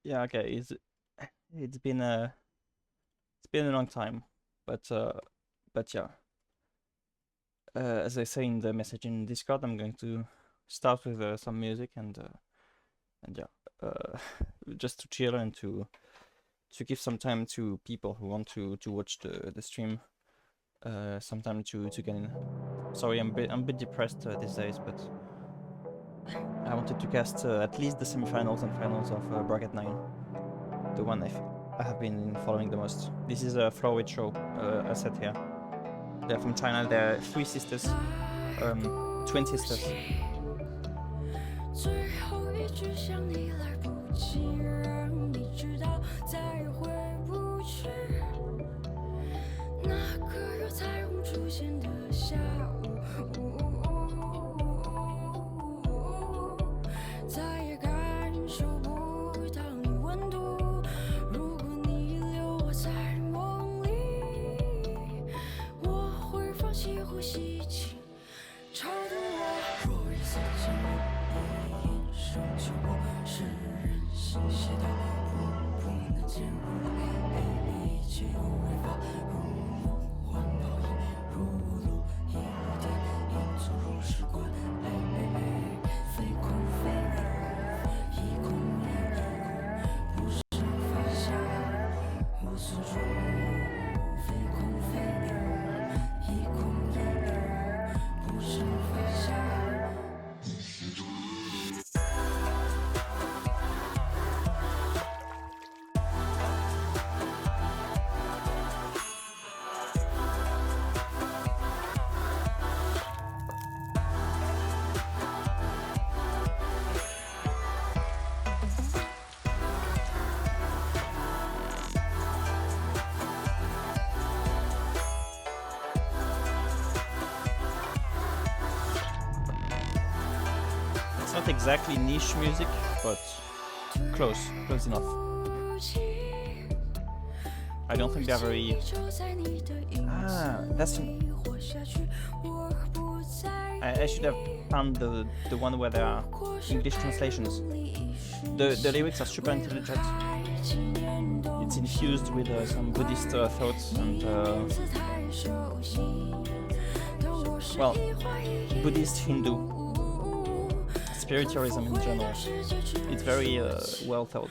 Yeah, okay. It's been a long time, but yeah. As I say in the message in Discord, I'm going to start with some music and yeah, just to chill and to give some time to people who want to watch the stream. Some time to get in. Sorry, I'm a bit depressed these days, but I wanted to cast at least the semifinals and finals of Bracket 9, the one I have been following the most. This is a flyweight show, I said here. They're from China. They're three sisters, twin sisters. 最后一句想你来不及，让你知道再也回不去。那个有彩虹出现的下午，再也感受不到你温度。如果你留我在梦里，我会放弃呼吸气，超度我。若一次见我，一眼生就我，是人心邪道，我不能见入黑里，一切又违法。如梦幻泡影，如露亦如电，影从如时观。非空非日，一空一日，不是凡夏，无所住。非空非日，一空一日，不是凡夏。Not exactly niche music, but close enough. I don't think they're very... that's... I should have found the one where there are English translations. The lyrics are super intelligent. It's infused with some Buddhist thoughts and... well, Buddhist, Hindu, spiritualism in general. It's very well thought.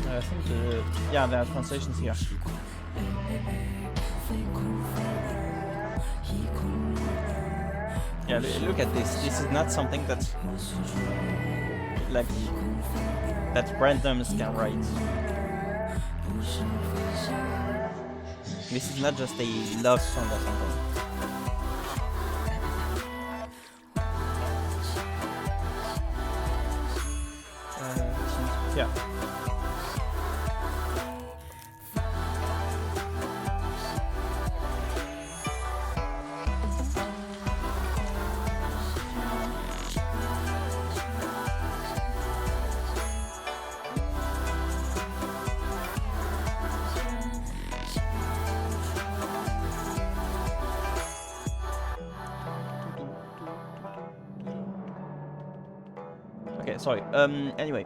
I think there are translations here. Yeah, look at this. This is not something that like that randoms can write. This is not just a love song or something. Yeah. Okay, sorry. Anyway.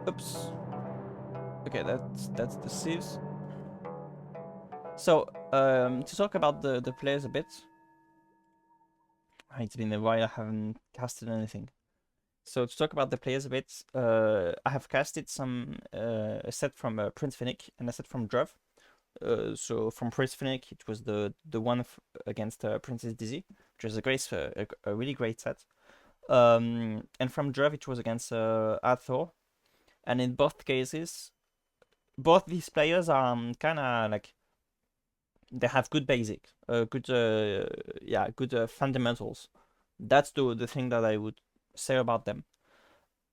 Oops. Okay, that's the sieves. So, to talk about the players a bit. It's been a while I haven't casted anything. So to talk about the players a bit, I have casted a set from PrinceFinnik and a set from Dhruv. So from PrinceFinnik, it was the one against Princess Dizzy, which was a really great set. And from Dhruv, it was against Arthur. And in both cases, both these players are kind of like, they have good basic, good fundamentals. That's the thing that I would say about them.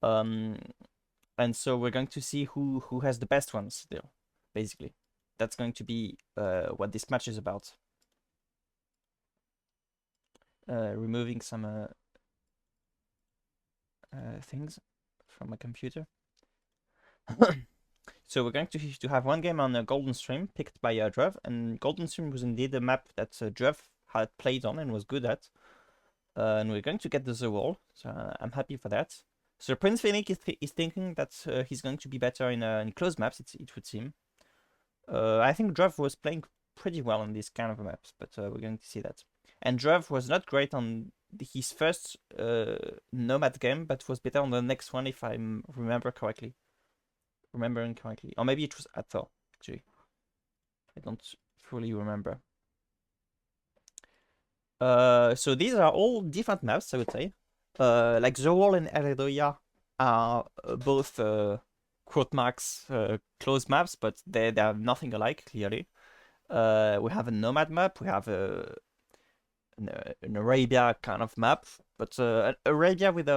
And so we're going to see who has the best ones still, basically. That's going to be what this match is about. Removing some things from my computer. So we're going to have one game on Golden Stream picked by Dhruv, and Golden Stream was indeed a map that Dhruv had played on and was good at. And we're going to get the wall, so I'm happy for that. So PrinceFinnik is thinking that he's going to be better in closed maps, it would seem. I think Dhruv was playing pretty well on these kind of maps, but we're going to see that. And Dhruv was not great on his first Nomad game, but was better on the next one if I remembering correctly. Or maybe it was Athor, actually. I don't fully remember. So these are all different maps, I would say. Like the wall and Eredoya are both quote marks closed maps, but they are nothing alike, clearly. We have a Nomad map, we have an Arabia kind of map, but Arabia with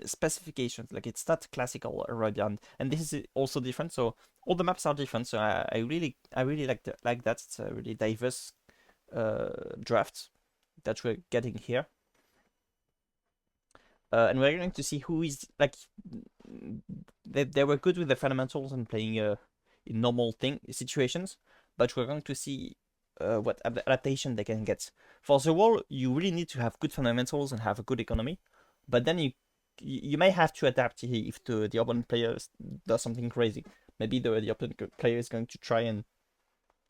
specifications, like it's not classical Arabian, and this is also different. So all the maps are different. So I really like that. It's a really diverse draft that we're getting here. And we're going to see who is like they were good with the fundamentals and playing in normal situations, but we're going to see what adaptation they can get. For the wall, you really need to have good fundamentals and have a good economy, but then you may have to adapt if the opponent player does something crazy. Maybe the opponent player is going to try and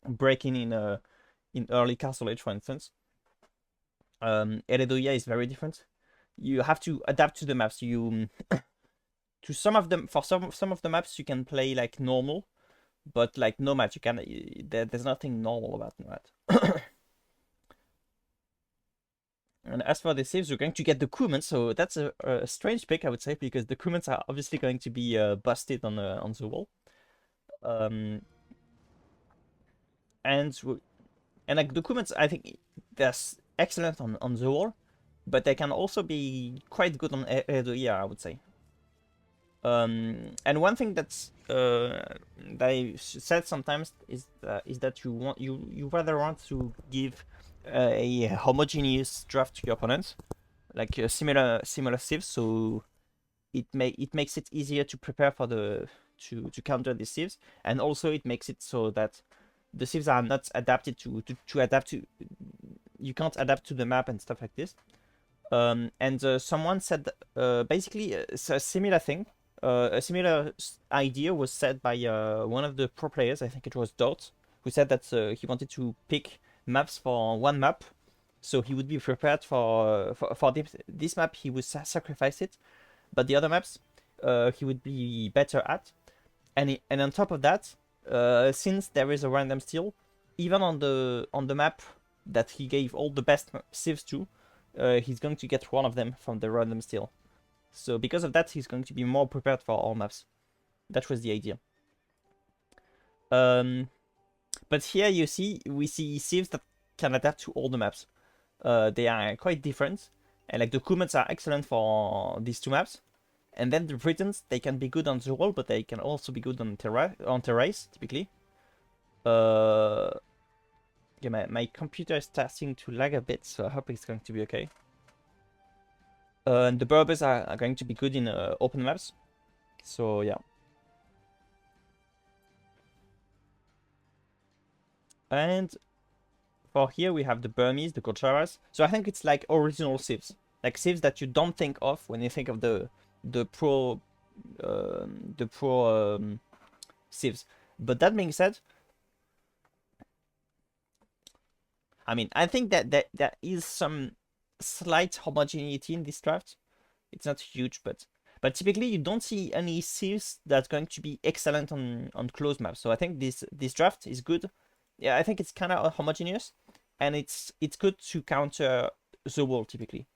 break in early Castle Age, for instance. Eredoya is very different. You have to adapt to the maps. You to some of them, for some of the maps you can play like normal, but like Nomad you can there's nothing normal about Nomad. And as for the saves, we're going to get the Kumans, so that's a strange pick, I would say, because the Kumans are obviously going to be busted on the wall. And like the Kumans, I think they're excellent on the wall, but they can also be quite good on Eredoya, I would say. And one thing that's that I said sometimes is that you rather want to give a homogeneous draft to your opponent, like similar sieves, so it makes it easier to prepare for to counter the sieves, and also it makes it so that the sieves are not adapted to adapt to. You can't adapt to the map and stuff like this. And someone said basically it's a similar thing. A similar idea was said by one of the pro players, I think it was Dot, who said that he wanted to pick maps for one map, so he would be prepared for this map. He would sacrifice it, but the other maps he would be better at. And on top of that, since there is a random steal, even on the map that he gave all the best sieves to, he's going to get one of them from the random steal. So because of that, he's going to be more prepared for all maps. That was the idea. But here we see sieves that can adapt to all the maps. They are quite different, and like the Kumans are excellent for these two maps. And then the Britons, they can be good on the wall, but they can also be good on terrace, typically. Yeah, my computer is starting to lag a bit, so I hope it's going to be okay. And the Berbers are going to be good in open maps. So yeah. And for here we have the Burmese, the Kocharas. So I think it's like original sieves. Like sieves that you don't think of when you think of the pro sieves. But that being said, I mean, I think that there is some slight homogeneity in this draft. It's not huge, but typically you don't see any sieves that's going to be excellent on closed maps. So I think this draft is good. Yeah, I think it's kind of homogeneous, and it's good to counter the wall typically.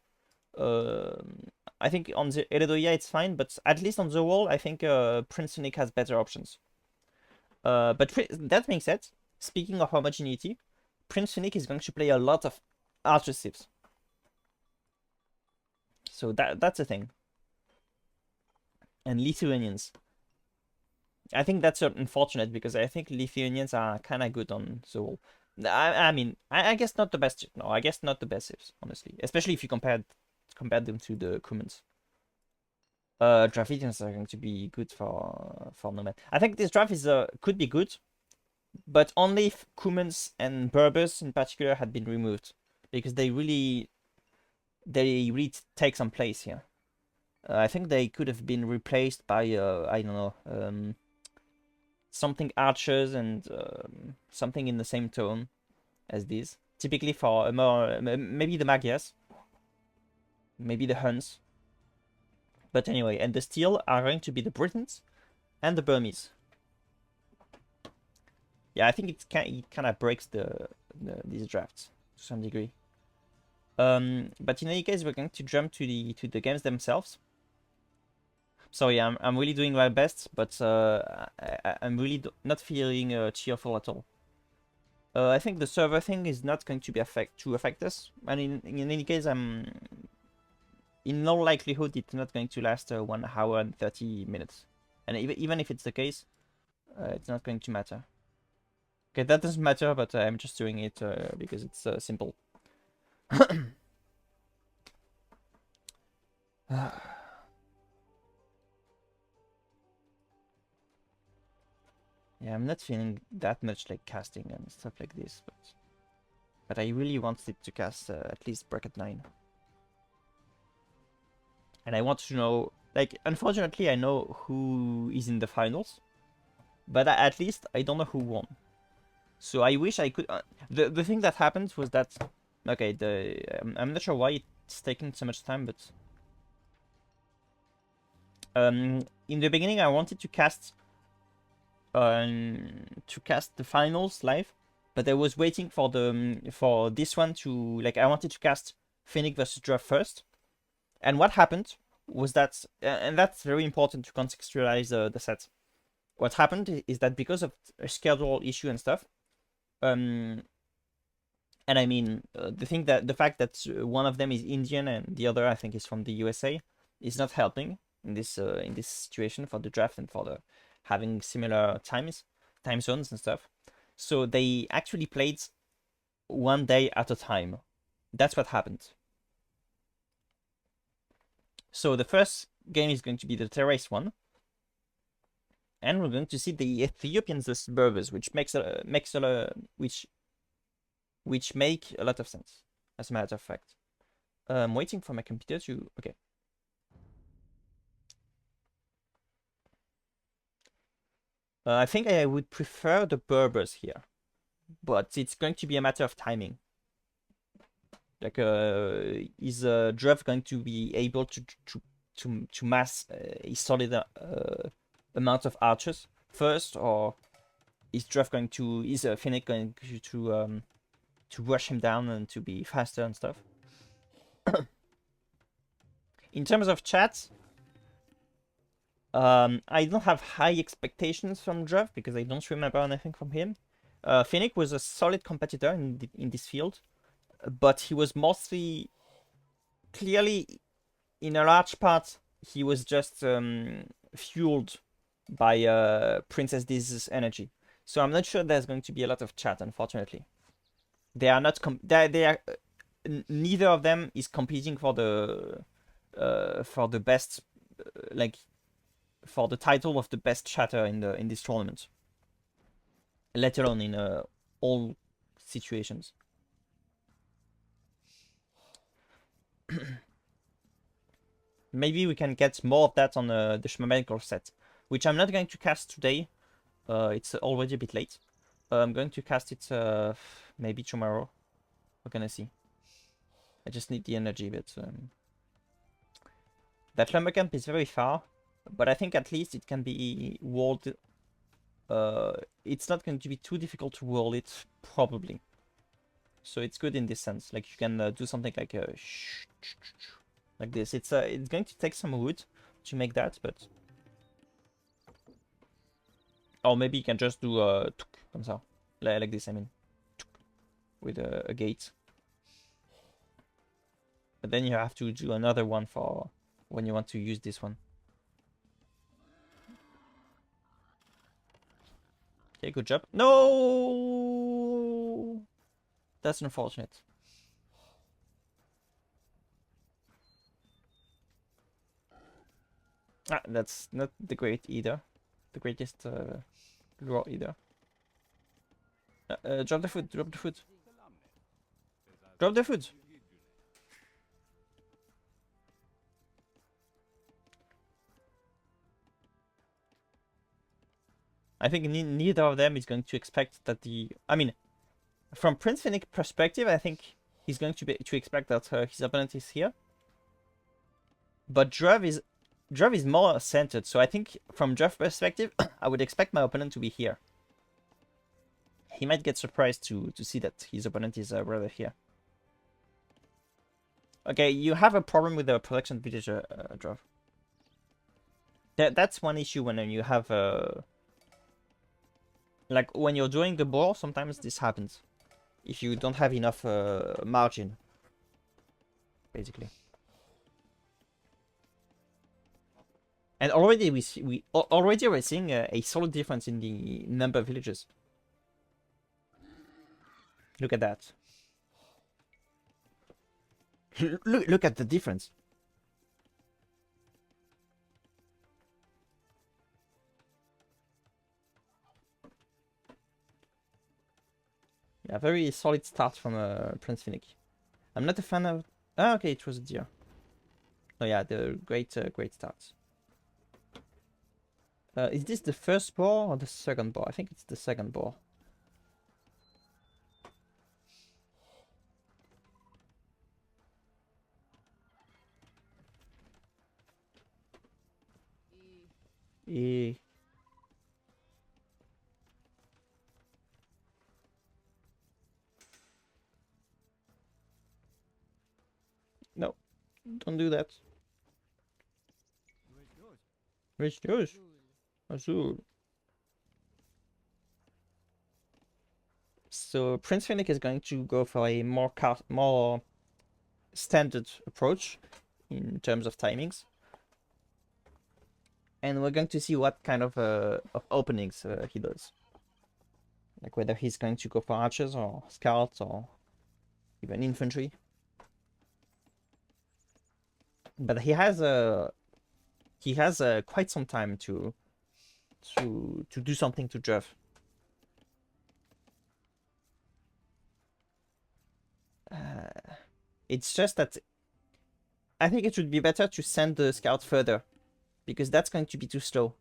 I think on the Eredoya it's fine, but at least on the wall I think PrinceFinnik has better options. But that being said, speaking of homogeneity, PrinceFinnik is going to play a lot of archer sieves. So that's a thing. And Lithuanians. I think that's unfortunate because I think Lithuanians are kind of good on the wall. I mean, I guess not the best. No, I guess not the best sieves, honestly. Especially if you compare them to the Kumans. draft agents are going to be good for Nomad. I think this draft is could be good, but only if Kumans and Berbers in particular had been removed, because they really take some place here. I think they could have been replaced by I don't know, something archers and something in the same tone as these. Typically for a more maybe the Magyars, maybe the Huns. But anyway, and the steel are going to be the Britons and the Burmese. Yeah, I think it kind of breaks these drafts to some degree. But in any case, we're going to jump to the games themselves. So yeah, I'm really doing my best, but I'm really not feeling cheerful at all. I think the server thing is not going to be affect us, and in any case, in no likelihood it's not going to last 1 hour and 30 minutes, and even if it's the case, it's not going to matter. Okay, that doesn't matter, but I'm just doing it because it's simple. Yeah, I'm not feeling that much like casting and stuff like this, but I really wanted to cast at least bracket 9. And I want to know, like, unfortunately I know who is in the finals, but at least I don't know who won. So I wish I could... the thing that happened was that... Okay, I'm not sure why it's taking so much time, but... in the beginning I wanted to cast the finals live, but I was waiting for this one to, like, I wanted to cast Finnik versus Dhruv first. And what happened was that, and that's very important to contextualize the set. What happened is that because of a schedule issue and stuff, and I mean the fact that one of them is Indian and the other I think is from the USA is not helping in this situation for the draft and for the having similar time zones and stuff. So they actually played 1 day at a time. That's what happened. So the first game is going to be the terrace one, and we're going to see the Ethiopians versus Berbers, which make a lot of sense, as a matter of fact. I'm waiting for my computer to... Okay. I think I would prefer the Berbers here, but it's going to be a matter of timing. Like, is Dhruv going to be able to mass a solid amount of archers first, or is Finnik going to rush him down and to be faster and stuff? In terms of chat, I don't have high expectations from Dhruv because I don't remember anything from him. Finnik was a solid competitor in this field, but he was mostly, clearly, in a large part, he was just fueled by Princess Diz's energy. So I'm not sure there's going to be a lot of chat, unfortunately. They are not. Neither of them is competing for the best, like, for the title of the best chatter in this tournament. Let alone in all situations. Maybe we can get more of that on the Shmamenkor set, which I'm not going to cast today. It's already a bit late. I'm going to cast it maybe tomorrow. We're gonna see. I just need the energy, but that lumber camp is very far, but I think at least it can be walled. It's not going to be too difficult to wall it, probably. So it's good in this sense. Like, you can do something like like this. It's going to take some wood to make that, but... Or maybe you can just do comme ça. Like this, I mean. With a gate. But then you have to do another one for when you want to use this one. Okay, good job. No! That's unfortunate. That's not the great either. The greatest draw either. Drop the food. Drop the food. Drop the food. I think neither of them is going to expect that the. I mean, from PrinceFinnik perspective, I think he's going to expect that his opponent is here. But Dhruv is more centered, so I think from Dhruv perspective, I would expect my opponent to be here. He might get surprised to see that his opponent is rather here. Okay, you have a problem with the production villager, Dhruv. That's one issue when you have like when you're doing the ball, sometimes this happens. If you don't have enough margin, basically. And already we're seeing a solid difference in the number of villages. Look at that. Look at the difference. Yeah, very solid start from PrinceFinnik. I'm not a fan of. Ah, okay, it was a deer. Oh yeah, the great start. Is this the first ball or the second ball? I think it's the second ball. Yeah. No, don't do that. Where's yours? Azul. So PrinceFinnik is going to go for a more standard approach in terms of timings, and we're going to see what kind of openings he does. Like whether he's going to go for archers or scouts or even infantry. But he has quite some time to do something to Dhruv. It's just that I think it would be better to send the scout further, because that's going to be too slow.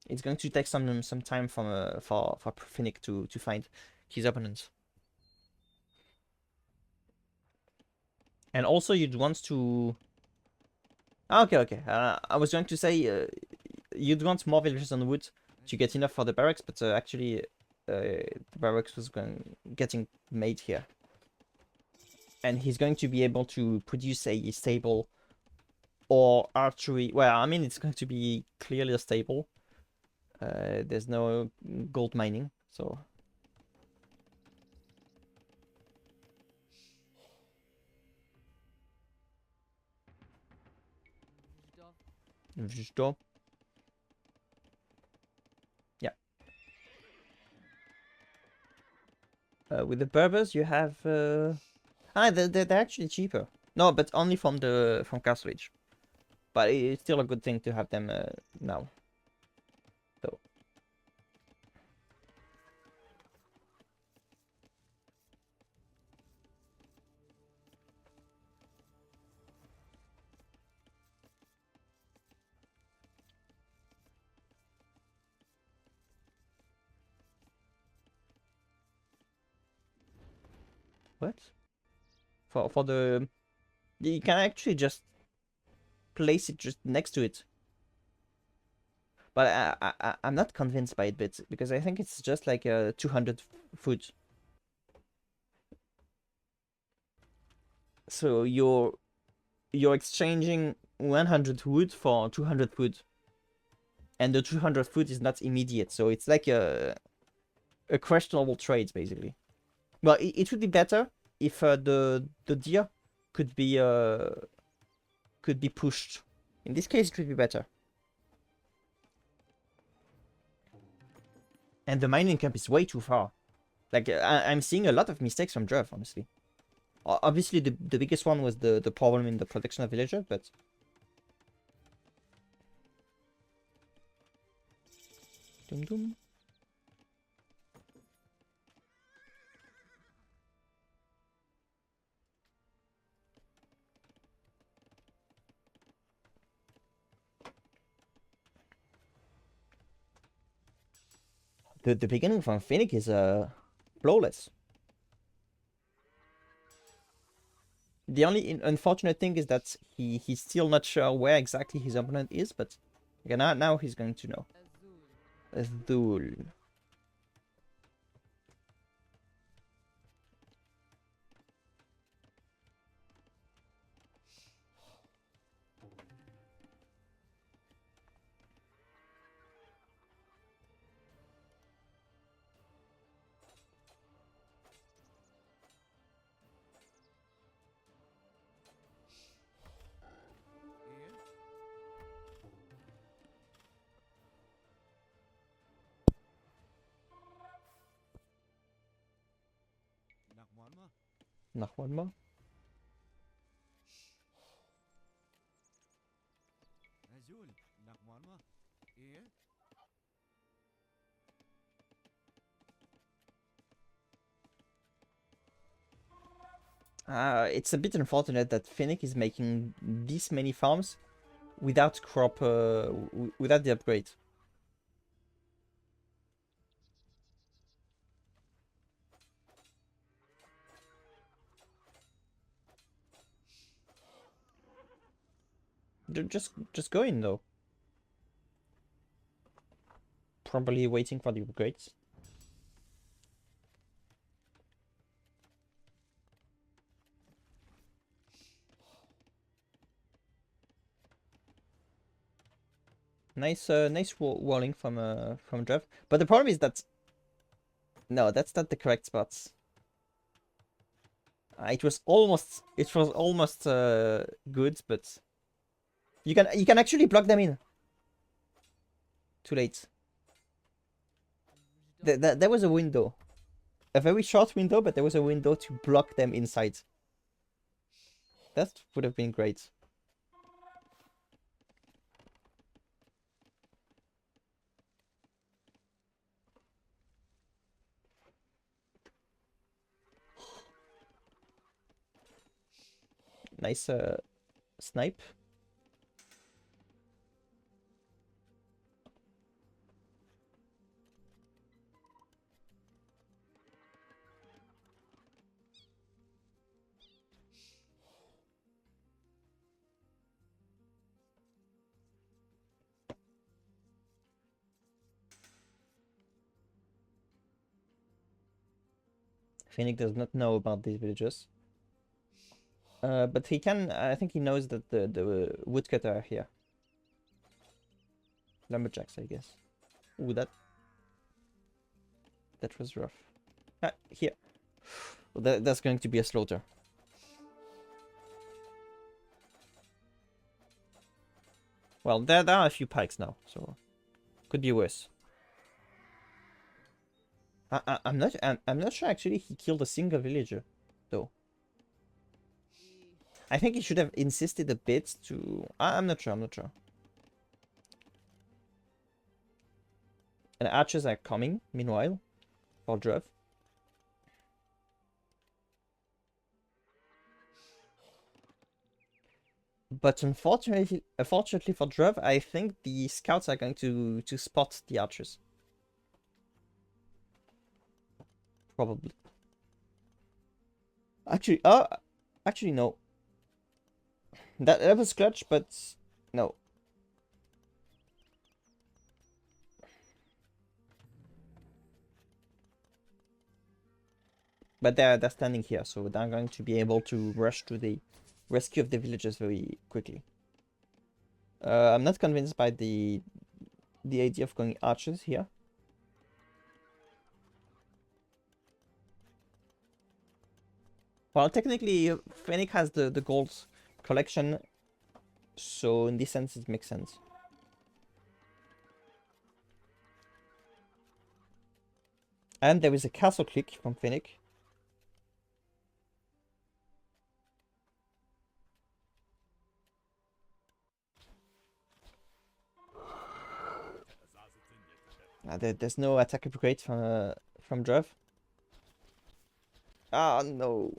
It's going to take some time from for Finnick to find his opponents. And also you'd want to. Okay. I was going to say you'd want more villagers on wood to get enough for the barracks, but actually the barracks was getting made here. And he's going to be able to produce a stable or archery. Well, I mean, it's going to be clearly a stable. There's no gold mining, so. Yeah. With the Berbers, you have. They're actually cheaper. No, but only from Castle Age. But it's still a good thing to have them now. So. What? For the. You can actually just place it just next to it. But I'm not convinced by it, because I think it's just like 200 foot. So you're exchanging 100 wood for 200 wood, and the 200 foot is not immediate. So it's like a questionable trade, basically. Well, it would be better if the deer could be pushed. In this case, it would be better. And the mining camp is way too far. Like I'm seeing a lot of mistakes from Dhruv, honestly. Obviously, the biggest one was the problem in the production of villager, but Dum dum. The beginning from Finnik is flawless. The only unfortunate thing is that he's still not sure where exactly his opponent is, but okay, now he's going to know. Azul. Noch one more. It's a bit unfortunate that Finnick is making this many farms without crop, without the upgrade. They're just going though. Probably waiting for the upgrades. Nice walling from Dhruv. But the problem is that no, that's not the correct spots. It was almost good, but you can actually block them in. Too late. There was a window, a very short window, but there was a window to block them inside. That would have been great. Nice snipe. Finnick does not know about these villages. But he can, I think he knows that the woodcutter are here. Lumberjacks, I guess. Ooh, that was rough. Ah, here. Well, that's going to be a slaughter. Well, there are a few pikes now, so could be worse. I'm not sure actually he killed a single villager, though. I think he should have insisted a bit to. I'm not sure. And archers are coming meanwhile for Dhruv. But unfortunately for Dhruv, I think the scouts are going to spot the archers. Probably. Actually no. That was clutch, but no. But they're standing here, so they're going to be able to rush to the rescue of the villagers very quickly. I'm not convinced by the idea of going archers here. Well, technically, Finnick has the gold collection, so in this sense it makes sense. And there is a castle click from Finnick. There's no attack upgrade from Dhruv. Ah, no.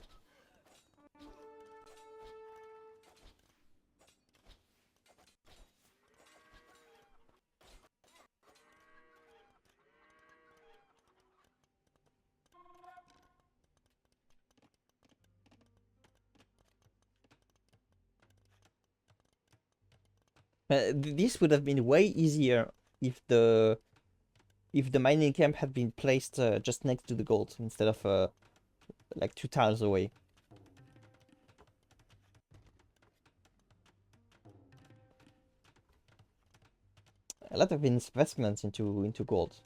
This would have been way easier if the mining camp had been placed just next to the gold instead of like 2 tiles away. A lot of investments into gold.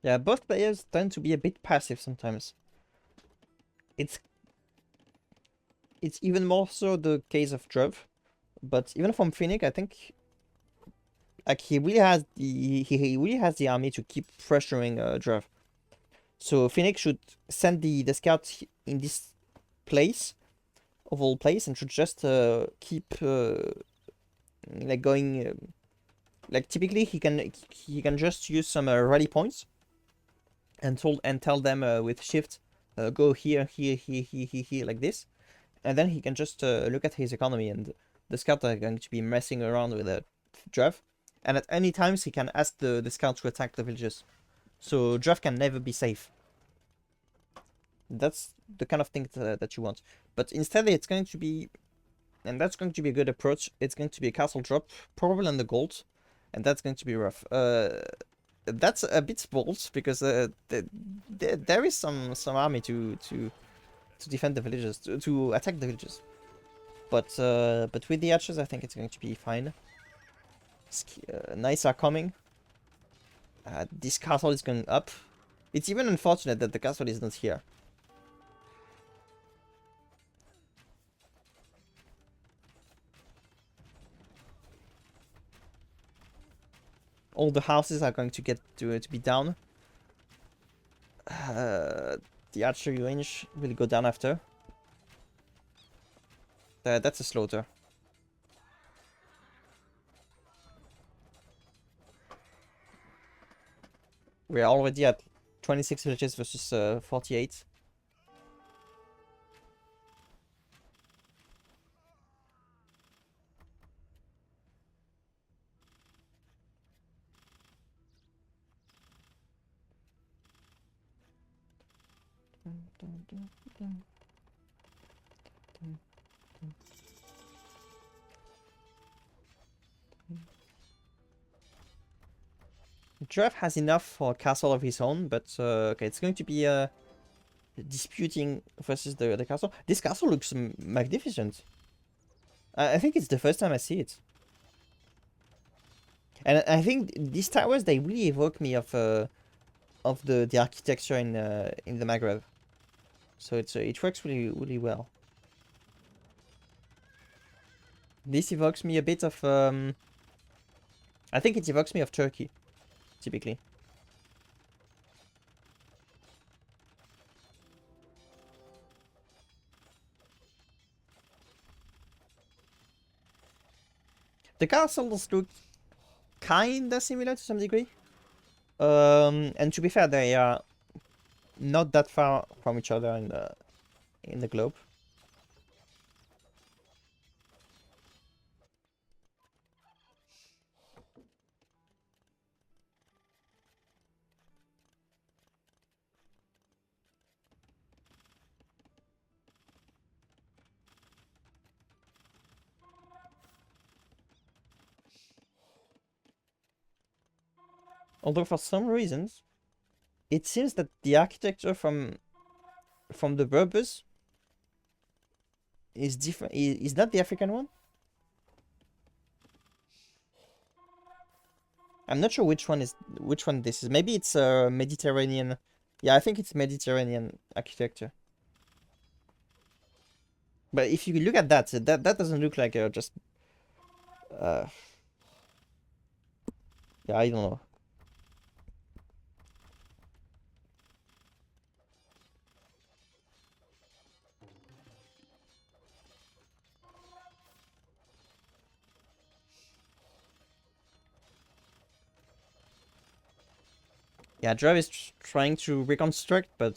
Yeah, both players tend to be a bit passive sometimes. It's even more so the case of Dhruv, but even from Finnik, I think like he really has the army to keep pressuring Dhruv. So Finnik should send the scout in this place of all place and should just keep like going. Like typically he can just use some rally points and tell them with shift go here like this, and then he can just look at his economy, and the scouts are going to be messing around with Dhruv, and at any times he can ask the scout to attack the villages, so Dhruv can never be safe. That's the kind of thing that you want, but instead it's going to be, and that's going to be a good approach, it's going to be a castle drop, probably on the gold, and that's going to be rough. That's a bit bold because there is some army to defend the villages, to attack the villages. But with the archers, I think it's going to be fine. Knights are coming. This castle is going up. It's even unfortunate that the castle is not here. All the houses are going to get to be down. The archery range will go down after. That's a slaughter. We're already at 26 villages versus 48. Dhruv has enough for a castle of his own, but okay, it's going to be disputing versus the castle. This castle looks magnificent. I think it's the first time I see it. And I think these towers, they really evoke me of the architecture in the Maghreb. So it works really well. This evokes me a bit of I think it evokes me of Turkey, typically. The castles look kinda similar to some degree. And to be fair, they are not that far from each other in the globe. Although for some reasons, it seems that the architecture from the Berbers is different. Is that the African one? I'm not sure which one this is. Maybe it's Mediterranean. Yeah, I think it's Mediterranean architecture. But if you look at that, that doesn't look like just uh yeah, I don't know. Yeah, Dhruv is trying to reconstruct, but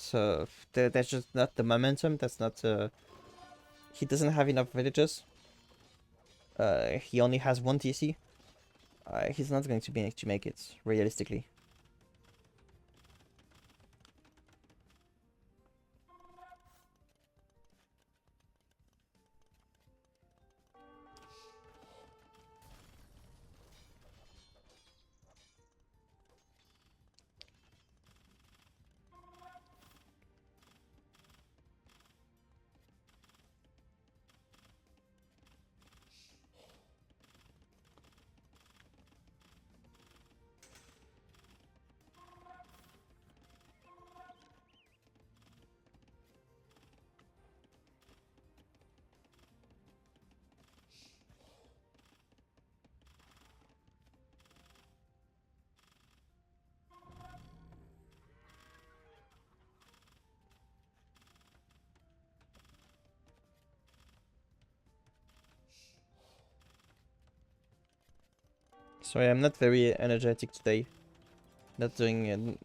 that's just not the momentum. That's not. He doesn't have enough villagers. He only has one TC. He's not going to be able to make it realistically. Sorry, I'm not very energetic today. Not doing,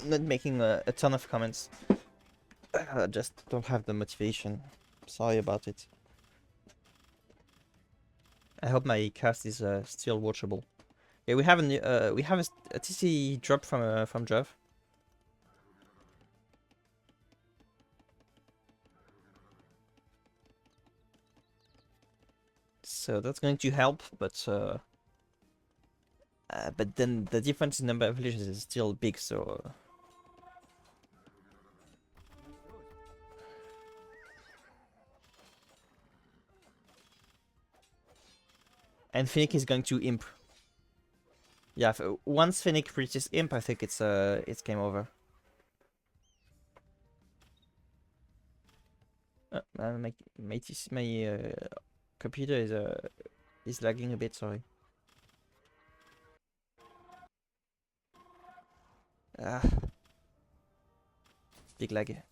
not making a ton of comments. Just don't have the motivation. Sorry about it. I hope my cast is still watchable. Yeah, we have a TC drop from Dhruv. So that's going to help, but then the difference in number of villages is still big, so... And Finnik is going to imp. Yeah, once Finnik reaches imp, I think it's game over. My computer is lagging a bit. Sorry. Ah, big lag.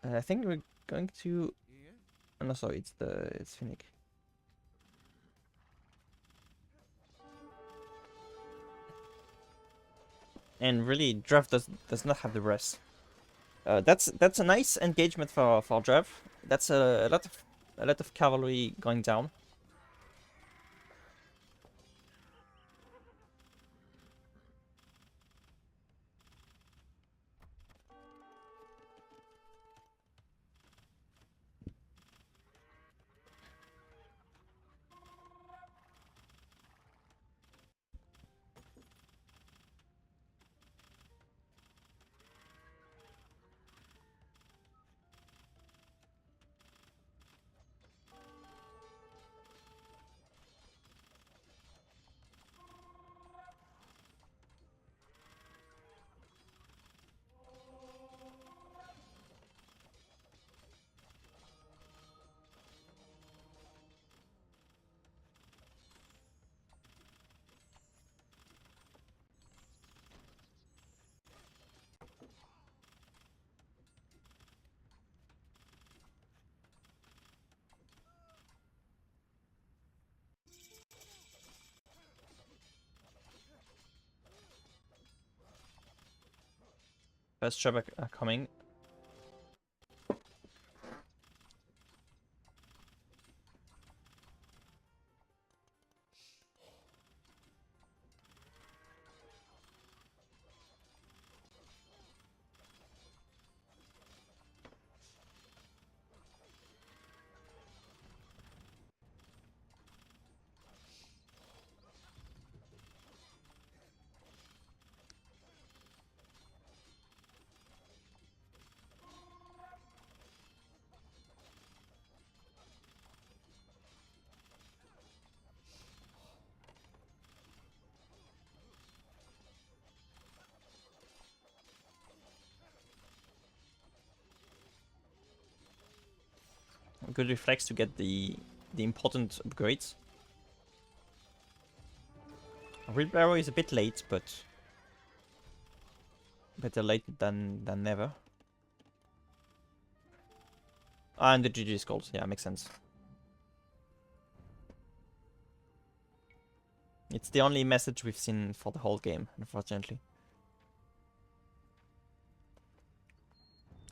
I think we're going to. Oh, no, sorry, it's Finnik. And really, Dhruv does not have the rest. That's a nice engagement for Dhruv. That's a lot of cavalry going down. First job coming. good reflex to get the important upgrades. Wheelbarrow is a bit late, but better late than never. Ah, and the GG is called. Yeah, makes sense. It's the only message we've seen for the whole game, unfortunately.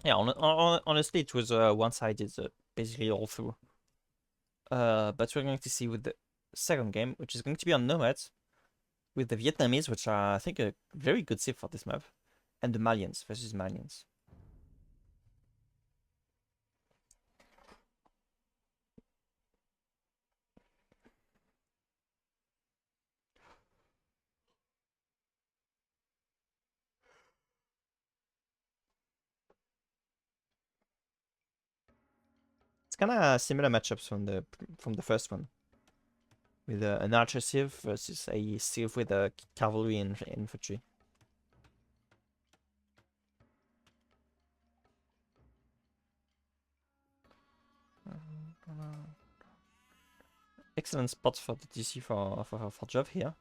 Yeah, honestly, it was one-sided basically all through. But we're going to see with the second game, which is going to be on Nomads, with the Vietnamese, which are, I think, a very good sip for this map, and the Malians versus Malians. It's kind of similar matchups from the first one, with an archer sieve versus a sieve with a cavalry and infantry. Excellent spot for the DC for Jov here.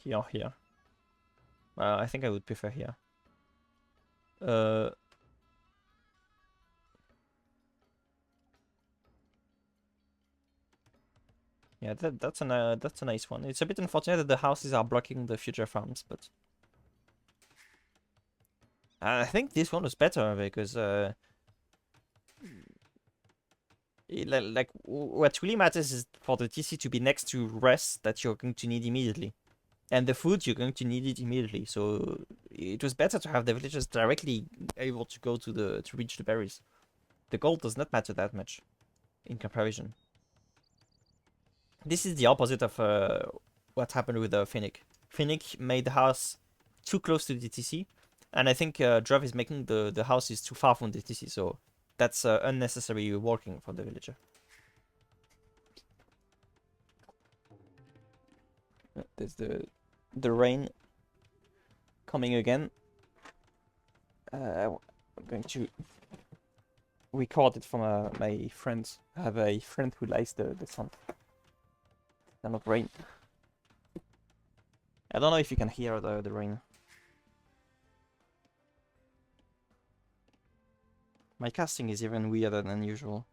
Here or here. I think I would prefer here. Yeah, that's a nice one. It's a bit unfortunate that the houses are blocking the future farms, but I think this one was better because like what really matters is for the TC to be next to rest that you're going to need immediately, and the food you're going to need it immediately. So it was better to have the villagers directly able to go to reach the berries. The gold does not matter that much in comparison. This is the opposite of what happened with Finnik. Finnik made the house too close to the TC, and I think Dhruv is making the houses too far from the TC, so that's unnecessary working for the villager. There's the rain coming again. I'm going to record it from my friends. I have a friend who likes the sound of rain. I don't know if you can hear the rain. My casting is even weirder than usual.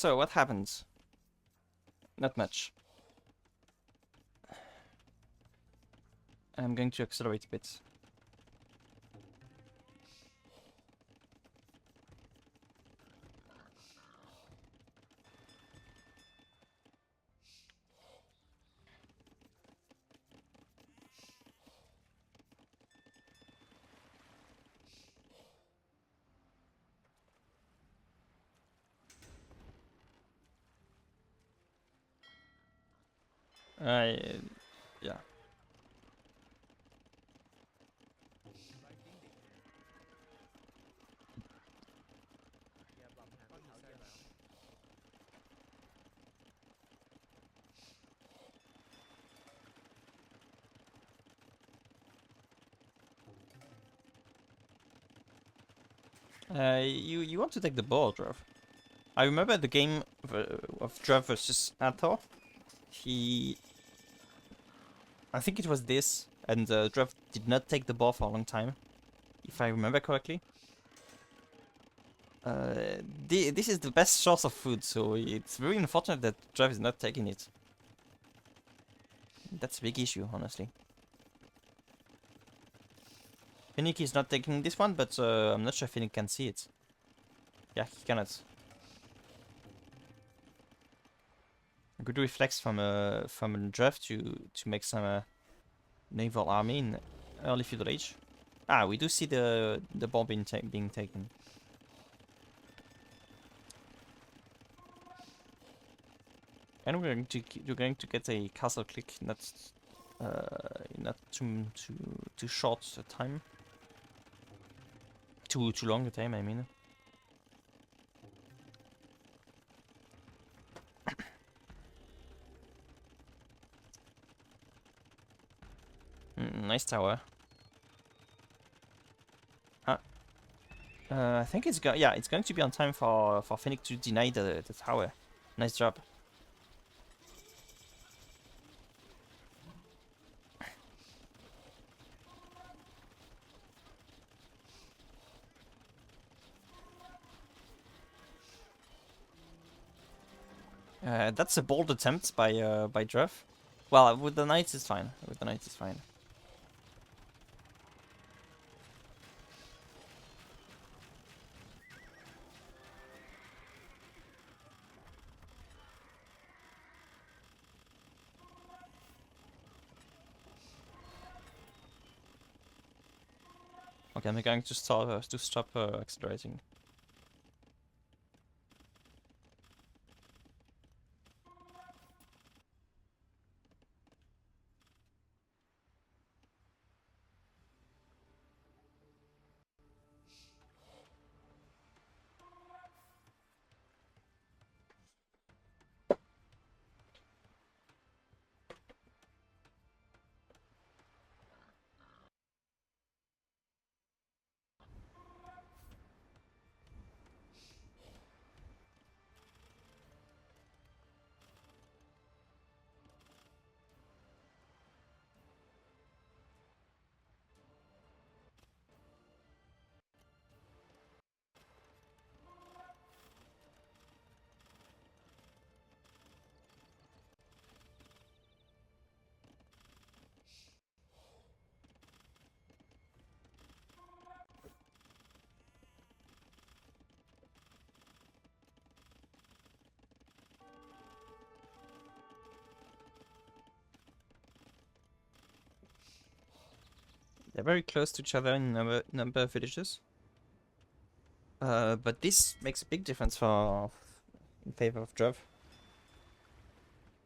So what happens? Not much. I'm going to accelerate a bit. Yeah. You want to take the ball, Dhruv. I remember the game of Dhruv versus Athor. I think it was this, and Dhruv did not take the ball for a long time, if I remember correctly. This is the best source of food, so it's very unfortunate that Dhruv is not taking it. That's a big issue, honestly. Finnik is not taking this one, but I'm not sure Finnik can see it. Yeah, he cannot. A good reflex from Dhruv to make some naval army in early feudal age. Ah, we do see the ball being taken. And we're going to get a castle click, not too short a time. Too long a time, I mean. Nice tower. I think it's it's going to be on time for Finnik to deny the tower. Nice job. That's a bold attempt by Dhruv. Well, with the knights it's fine. With the knights it's fine. Okay, I'm going to stop accelerating. They're very close to each other in number of villages. But this makes a big difference in favor of Dhruv.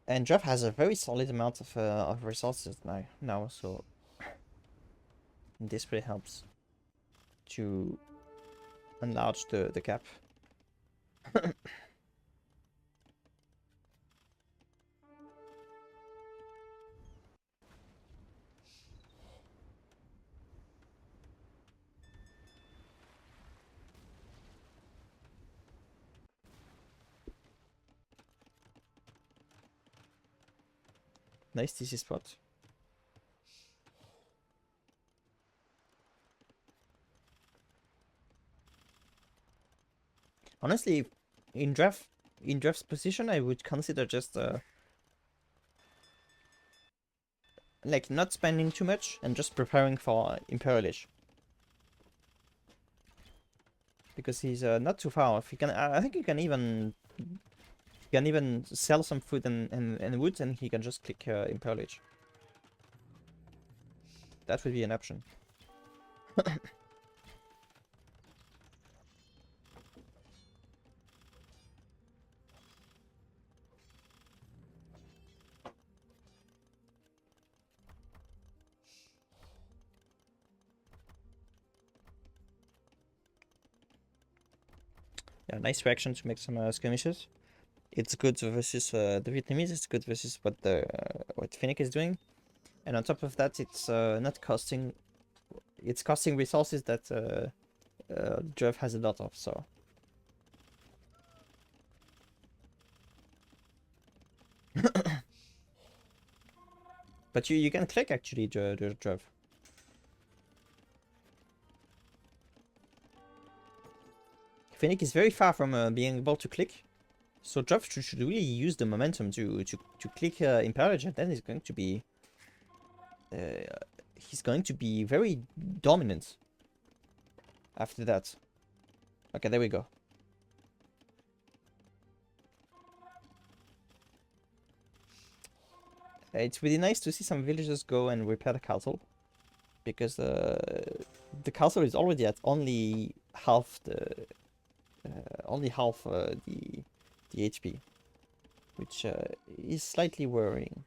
And Dhruv has a very solid amount of resources now, so this really helps to enlarge the gap. Nice TC spot. Honestly, in Dhruv, in Drev's position, I would consider just like not spending too much and just preparing for Imperial Age. Because he's not too far off. He can, I think he can even sell some food and wood, and he can just click Imperial Age. That would be an option. Yeah, nice reaction to make some skirmishes. It's good versus the Vietnamese. It's good versus what Finnick is doing, and on top of that, it's not costing. It's costing resources that Drev has a lot of. So. But you can click actually, Drev. Finnick is very far from being able to click. So Drev should really use the momentum to click Imperial, and then he's going to be very dominant after that. Okay, there we go. It's really nice to see some villagers go and repair the castle, because the castle is already at only half the HP, which is slightly worrying.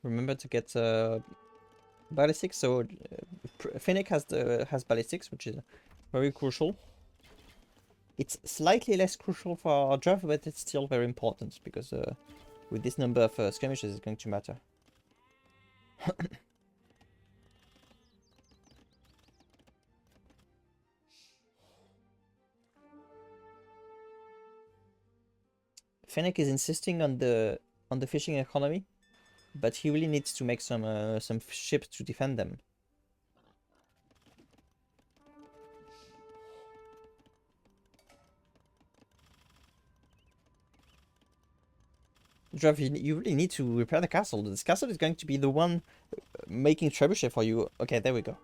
Remember to get ballistics. So Finnick has ballistics, which is very crucial. It's slightly less crucial for Drev, but it's still very important, because with this number of skirmishes, it's going to matter. Finnick is insisting on the fishing economy, but he really needs to make some ships to defend them. Drev, you really need to repair the castle. This castle is going to be the one making trebuchet for you. Okay, there we go.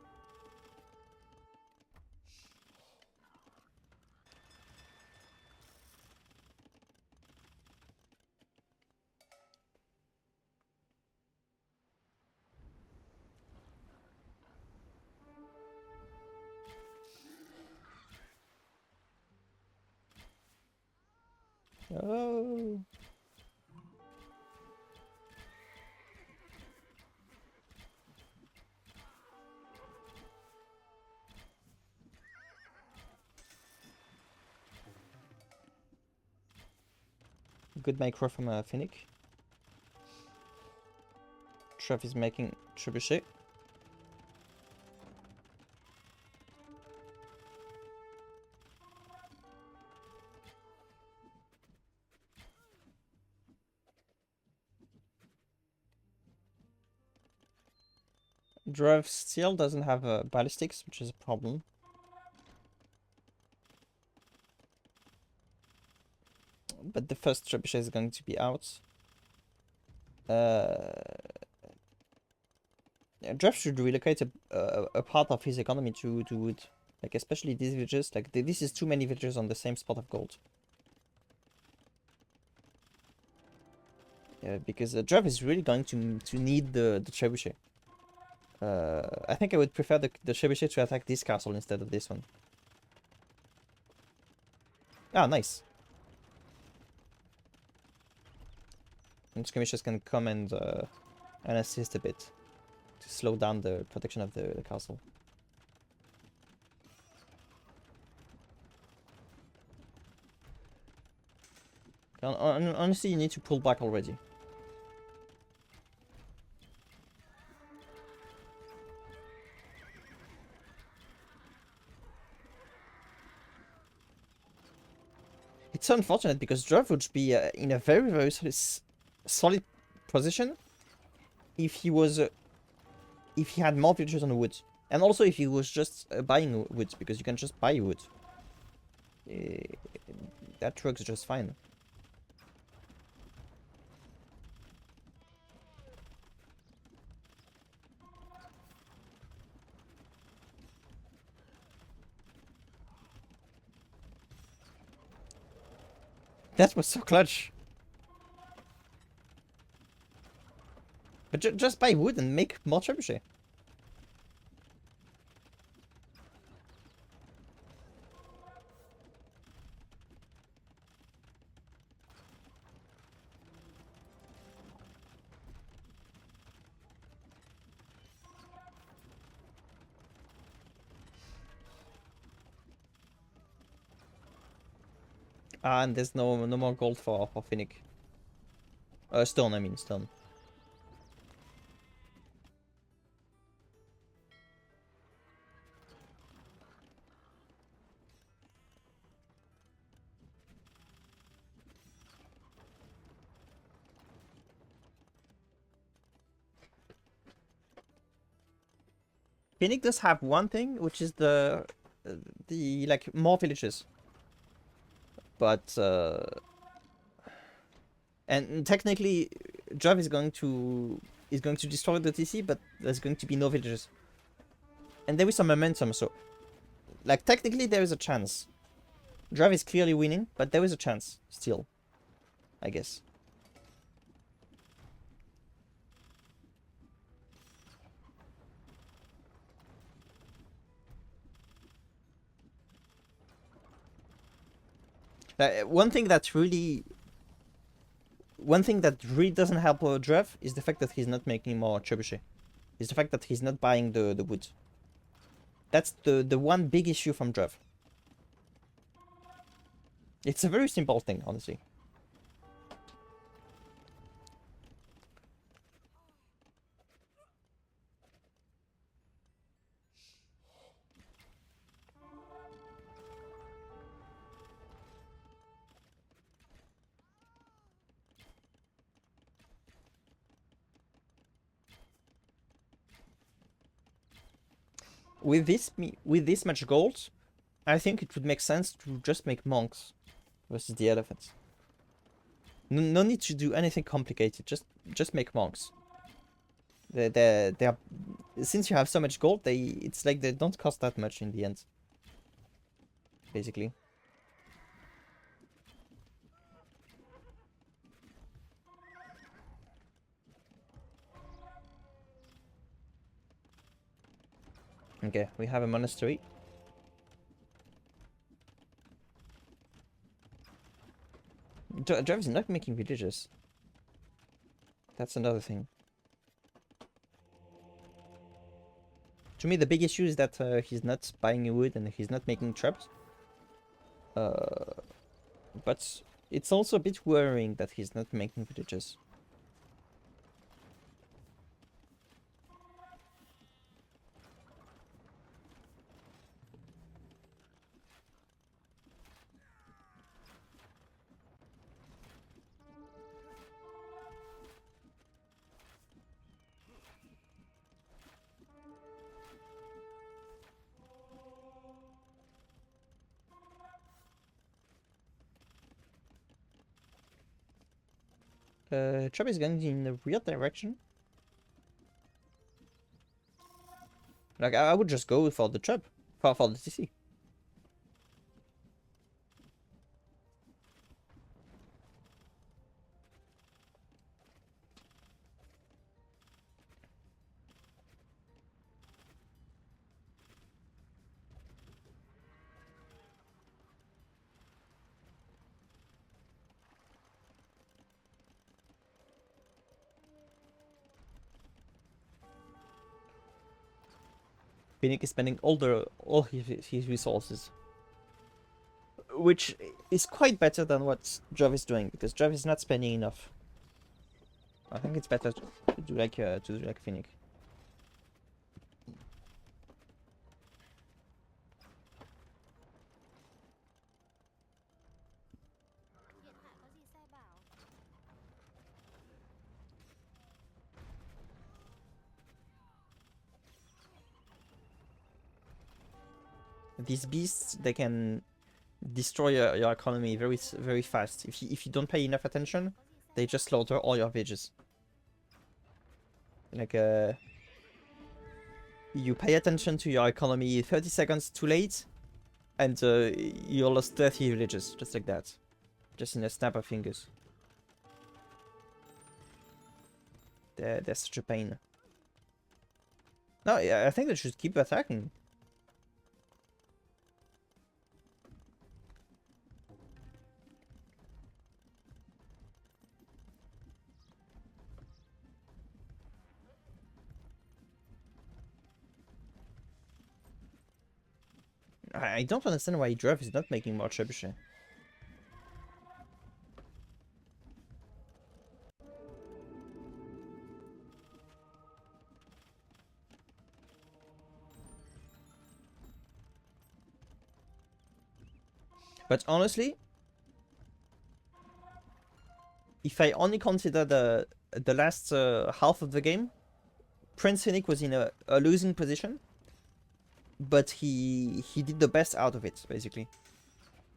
Oh. Good micro from Finnick. Trev is making trebuchet. Drev still doesn't have ballistics, which is a problem. But the first trebuchet is going to be out. Drev should relocate a part of his economy to wood. Like, especially these villages. Like, this is too many villages on the same spot of gold. Because Drev is really going to need the trebuchet. I think I would prefer the trebuchet to attack this castle instead of this one. Ah, nice. And skirmishers can come and assist a bit to slow down the protection of the castle. Honestly, you need to pull back already. it's unfortunate because Dhruv would be in a very, very solid position if he was if he had more villagers on the wood, and also if he was just buying wood, because you can just buy wood. That works just fine. That was so clutch. But just buy wood and make more trebuchet. Ah, and there's no more gold for Finnik. Stone, I mean stone. Finnik does have one thing, which is the like more villages. But and technically, Dhruv is going to destroy the TC, but there's going to be no villages. And there is some momentum, so like technically there is a chance. Dhruv is clearly winning, but there is a chance still, I guess. One thing that really doesn't help Dhruv is the fact that he's not making more trebuchet. Is the fact that he's not buying the wood. That's the one big issue from Dhruv. It's a very simple thing, honestly. With this much gold, I think it would make sense to just make monks versus the elephants. No need to do anything complicated. Just make monks. They are, since you have so much gold, it's like they don't cost that much in the end. Basically. Okay, we have a monastery. Dhruv is not making villages. That's another thing. To me, the big issue is that he's not buying wood and he's not making traps. But it's also a bit worrying that he's not making villages. Trap is going in the weird direction. Like, I would just go for the trap. For the TC. Finnik is spending all his resources, which is quite better than what Dhruv is doing, because Dhruv is not spending enough. I think it's better to do like Finnik. These beasts, they can destroy your economy very fast. If you don't pay enough attention, they just slaughter all your villages. Like you pay attention to your economy 30 seconds too late, and you lost 30 villages, just like that. Just in a snap of fingers. They're such a pain. No, I think they should keep attacking. I don't understand why Dhruv is not making more trebuchet. But honestly, if I only consider the last half of the game, PrinceFinnik was in a losing position, but he did the best out of it, basically.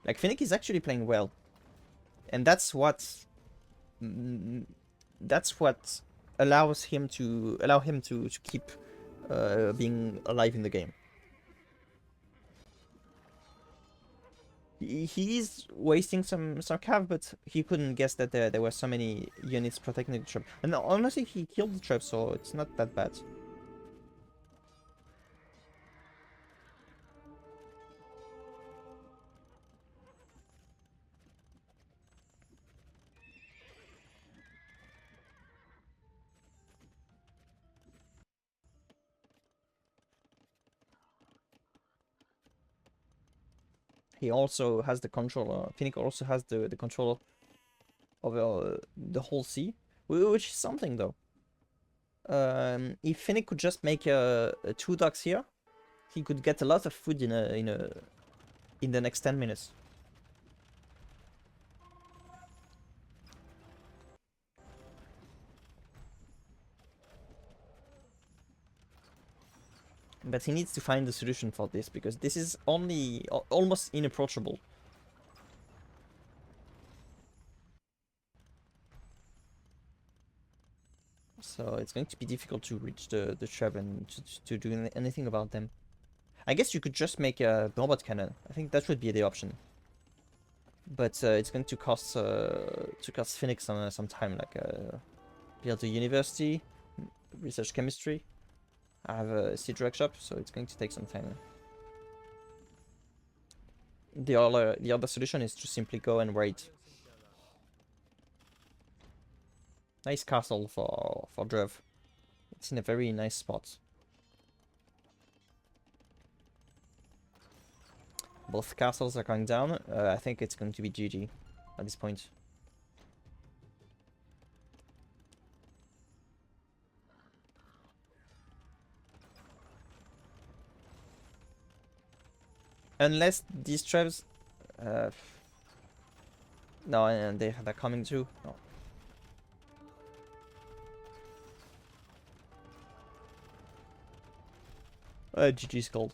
Like, Finnick is actually playing well, and that's what allows him to keep being alive in the game. He is wasting some cav, but he couldn't guess that there were so many units protecting the trap. And honestly, he killed the trap, so it's not that bad. He also has the control. Finnick also has the control over the whole sea, which is something though. If Finnick could just make 2 docks here, he could get a lot of food in the next 10 minutes. But he needs to find a solution for this, because this is only almost inapproachable. So it's going to be difficult to reach the trap and to do anything about them. I guess you could just make a robot cannon. I think that would be the option. But it's going to cost Finnick some time, like build a university, research chemistry. I have a siege workshop, so it's going to take some time. The other solution is to simply go and wait. Nice castle for Dhruv. It's in a very nice spot. Both castles are going down. I think it's going to be GG at this point. Unless these traps... no, and they're coming too. No. GG's gold.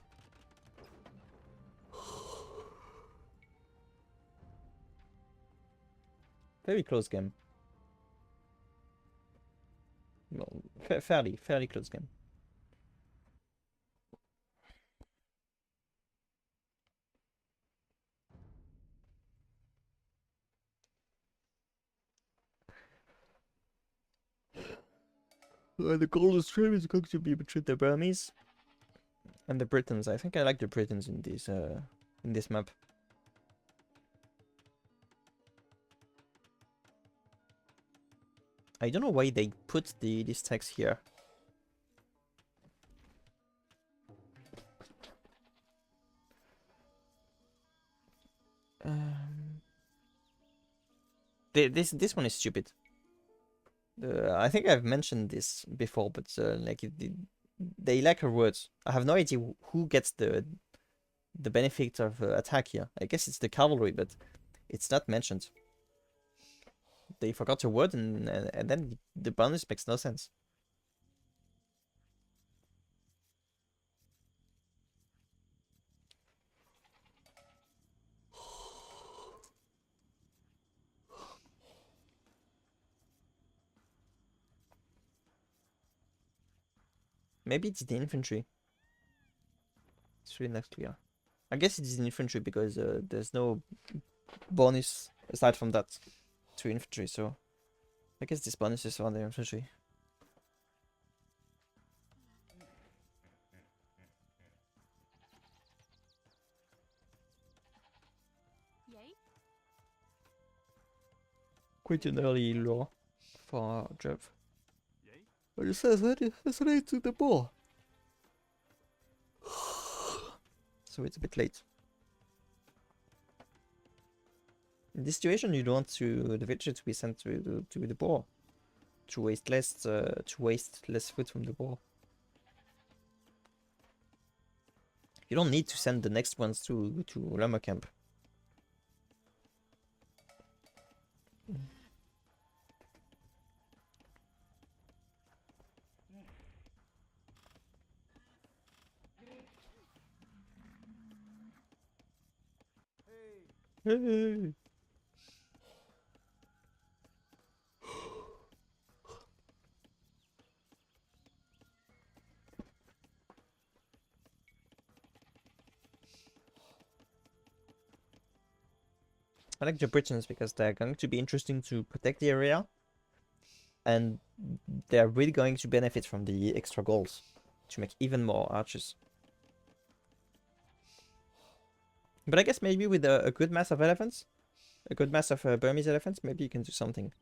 Very close game. Well, fairly close game. The golden stream is going to be between the Burmese and the Britons. I think I like the Britons in this map. I don't know why they put this text here. This one is stupid. I think I've mentioned this before, but like they lack a word. I have no idea who gets the benefit of attack here. I guess it's the cavalry, but it's not mentioned. They forgot a word, and then the bonus makes no sense. Maybe it's the infantry. It's really not clear. I guess it is the infantry because there's no bonus aside from that to infantry, so I guess this bonus is on the infantry. Quite an early lure for Drev. But it says it's late to the ball. So it's a bit late. In this situation, you don't want the villager to be sent to the boar to waste less food from the boar. You don't need to send the next ones to llama camp. Hey. I like the Britons because they're going to be interesting to protect the area, and they're really going to benefit from the extra goals to make even more archers. But I guess maybe with a good mass of elephants, a good mass of Burmese elephants, maybe you can do something.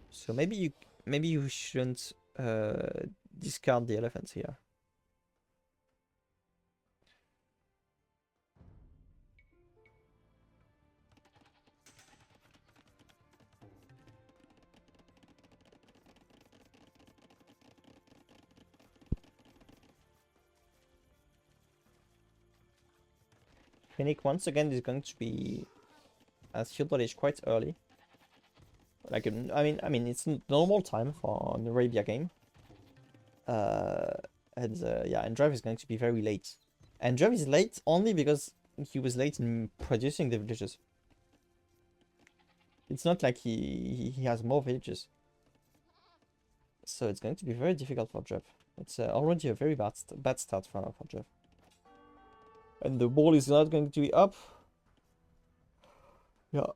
So maybe you shouldn't discard the elephants here. Finnik once again is going to be as field village quite early. Like I mean it's normal time for an Arabia game. And Drive is going to be very late. And Drive is late only because he was late in producing the villages. It's not like he has more villages. So it's going to be very difficult for Jeff. It's already a very bad start for Jeff. And the ball is not going to be up. Yeah.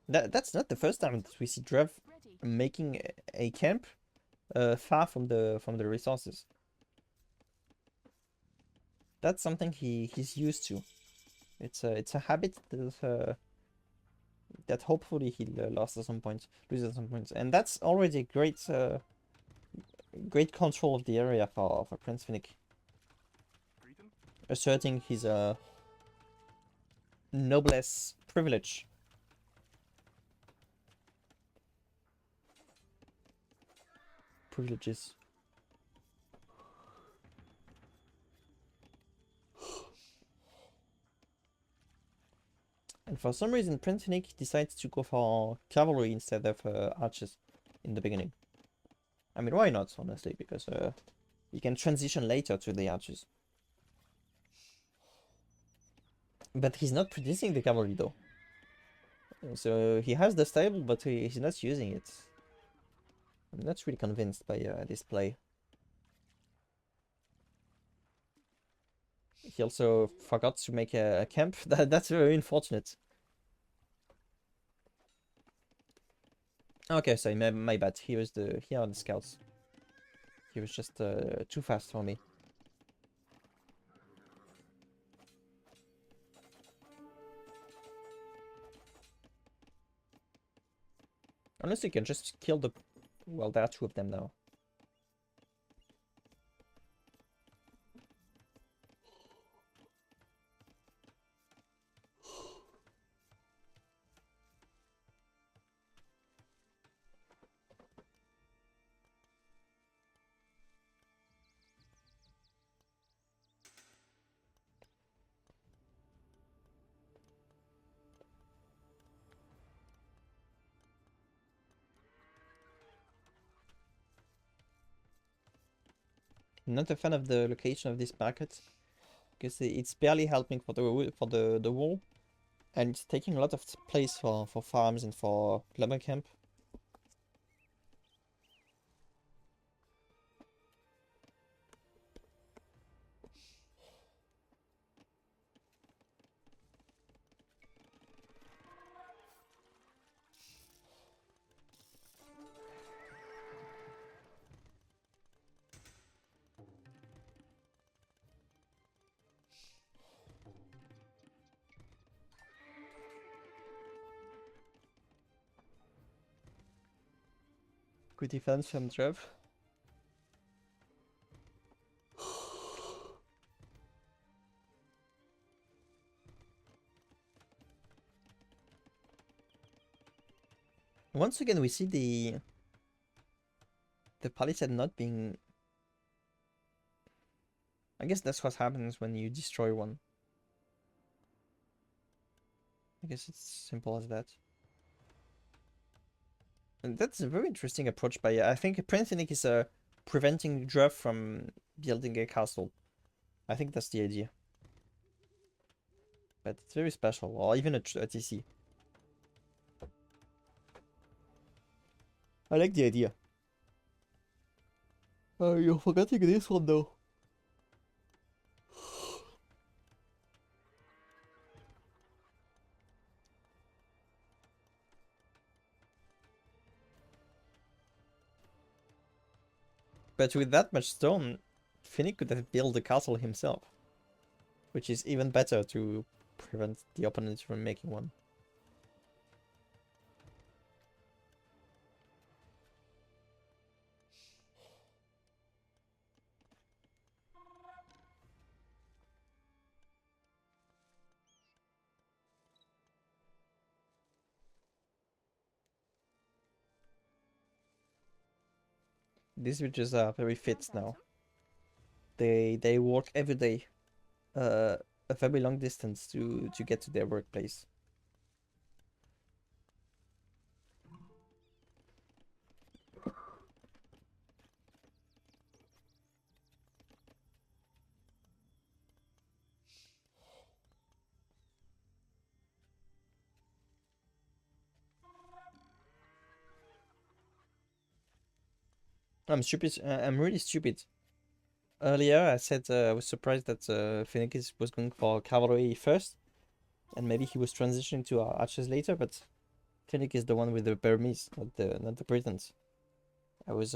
That's not the first time that we see Drev making a camp far from the resources. That's something he's used to. It's a habit that hopefully he'll lose at some point, and that's already a great control of the area for PrinceFinnik, asserting his noblesse privilege. Privileges. And for some reason, PrinceFinnik decides to go for cavalry instead of archers in the beginning. I mean, why not, honestly? Because you can transition later to the archers. But he's not producing the cavalry, though. So he has the stable, but he's not using it. I'm not really convinced by this play. He also forgot to make a camp. That's very unfortunate. Okay, sorry, my bad. Here are the scouts. He was just too fast for me. Honestly, you can just kill the... Well, there are two of them now. I'm not a fan of the location of this market because it's barely helping for the wall, and it's taking a lot of place for farms and for lumber camp. Good defense from Dhruv. Once again, we see the palisade not being... I guess that's what happens when you destroy one. I guess it's simple as that. And that's a very interesting approach by... I think PrinceFinnik is preventing Dhruv from building a castle. I think that's the idea. But it's very special, or even a TC. I like the idea. You're forgetting this one though. But with that much stone, Finnick could have built the castle himself. Which is even better to prevent the opponents from making one. These witches are very fit now. They walk every day, a very long distance to get to their workplace. I'm stupid. I'm really stupid. Earlier, I said I was surprised that Finnick was going for cavalry first, and maybe he was transitioning to archers later. But Finnick is the one with the Burmese, not the Britons. I was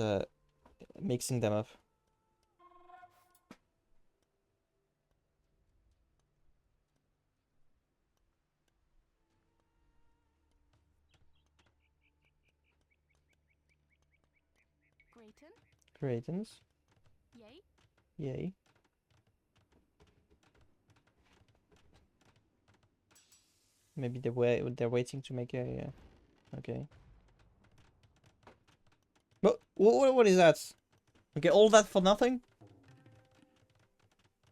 mixing them up. Cretans. Yay. Yay. Maybe they're waiting to make a... okay. But what is that? Okay, all that for nothing?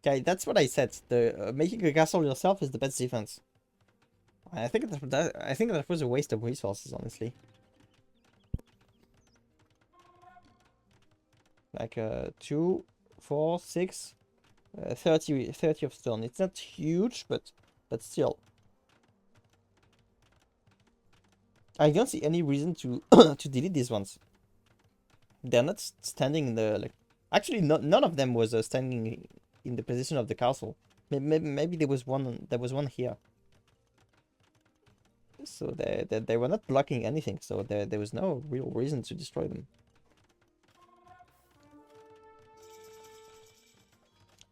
Okay, that's what I said. The making a castle yourself is the best defense. I think that was a waste of resources, honestly. Like 2, 4, 6, 30 of stone. It's not huge, but still. I don't see any reason to to delete these ones. They're not standing in the like. Actually, none of them was standing in the position of the castle. Maybe there was one. There was one here. So they were not blocking anything. So there was no real reason to destroy them.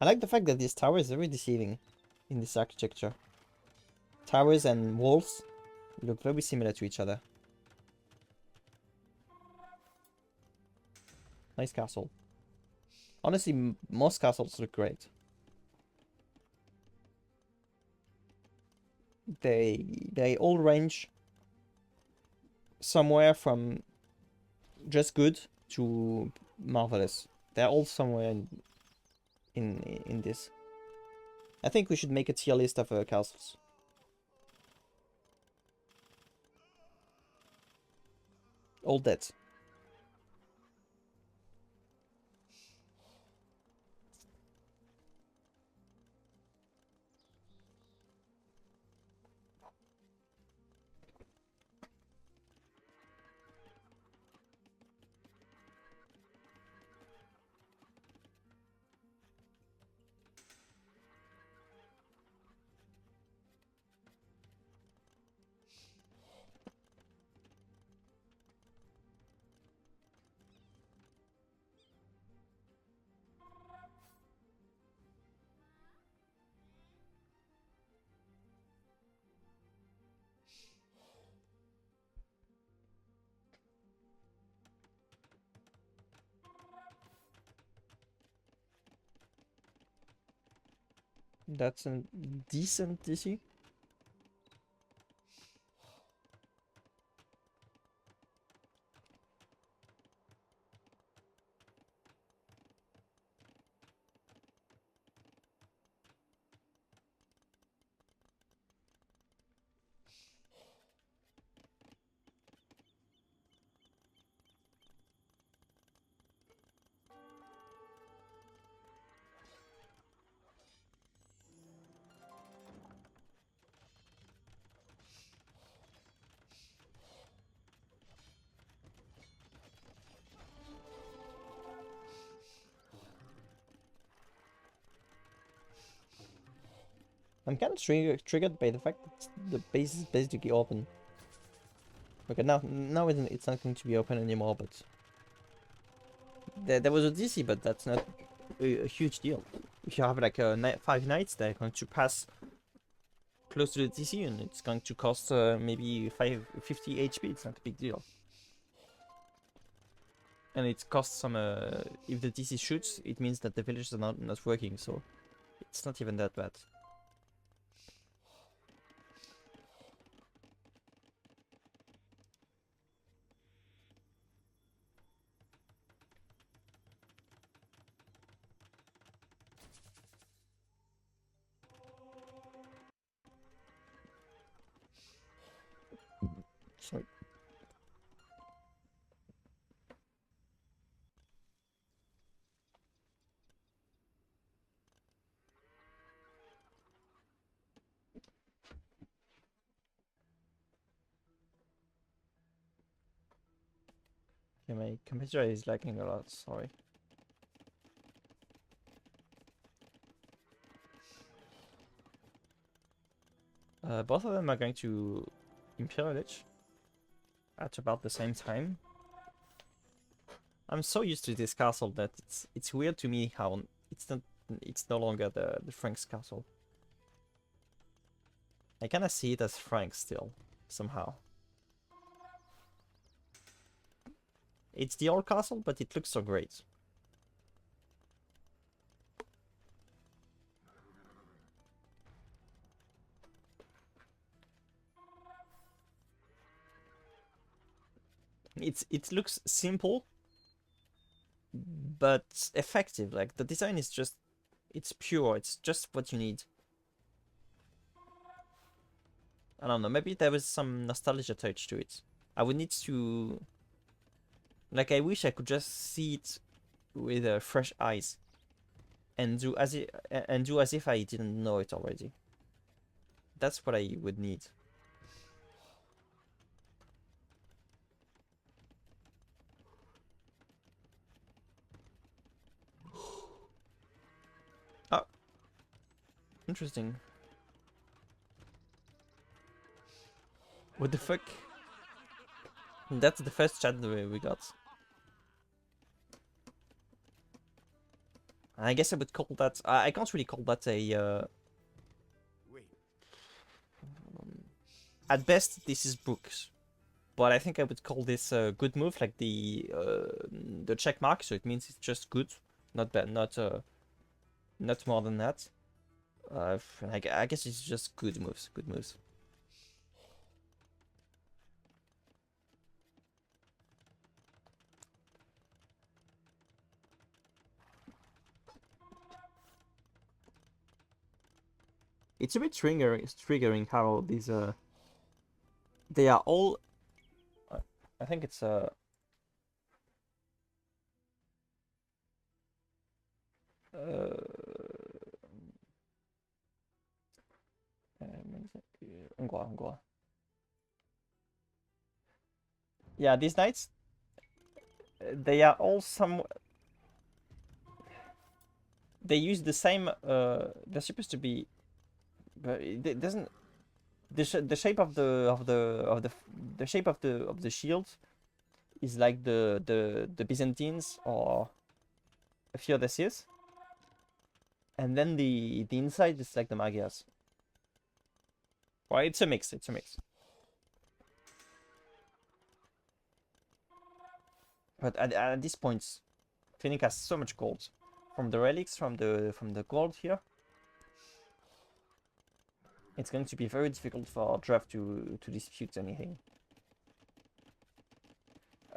I like the fact that this tower is very deceiving in this architecture. Towers and walls look very similar to each other. Nice castle. Honestly, most castles look great. They all range somewhere from just good to marvelous. They're all somewhere in this. I think we should make a tier list of castles. All dead. That's a decent DC. I'm kind of triggered by the fact that the base is basically open. Okay, now it's not going to be open anymore, but there was a DC, but that's not a huge deal. If you have like 5 knights, they're going to pass close to the DC, and it's going to cost maybe 50 HP. It's not a big deal. And it costs some. If the DC shoots, it means that the villages are not working, so it's not even that bad. Sorry. Okay, my computer is lagging a lot. Sorry. Both of them are going to Imperial Lich at about the same time. I'm so used to this castle that it's weird to me how it's no longer the Frank's castle. I kinda see it as Frank still, somehow. It's the old castle, but it looks so great. It looks simple, but effective. Like the design is just, it's pure. It's just what you need. I don't know. Maybe there was some nostalgia touch to it. I would need to, like, I wish I could just see it with fresh eyes, and do as if I didn't know it already. That's what I would need. Oh, interesting. What the fuck? That's the first chat we got. I guess I would call that. I can't really call that a. At best, this is books, but I think I would call this a good move, like the check mark. So it means it's just good, not bad, not more than that. I guess it's just good moves. Good moves. It's a bit triggering how these they are all. I think it's yeah, these knights, they are all some. They use the same. They're supposed to be, but it doesn't. The shape of the shape of the shield is like the Byzantines or a Theodosius, and then the inside is like the Magyars. Well, it's a mix. It's a mix. But at this point, Finnick has so much gold from the relics, from the gold here. it's going to be very difficult for Draft to dispute anything.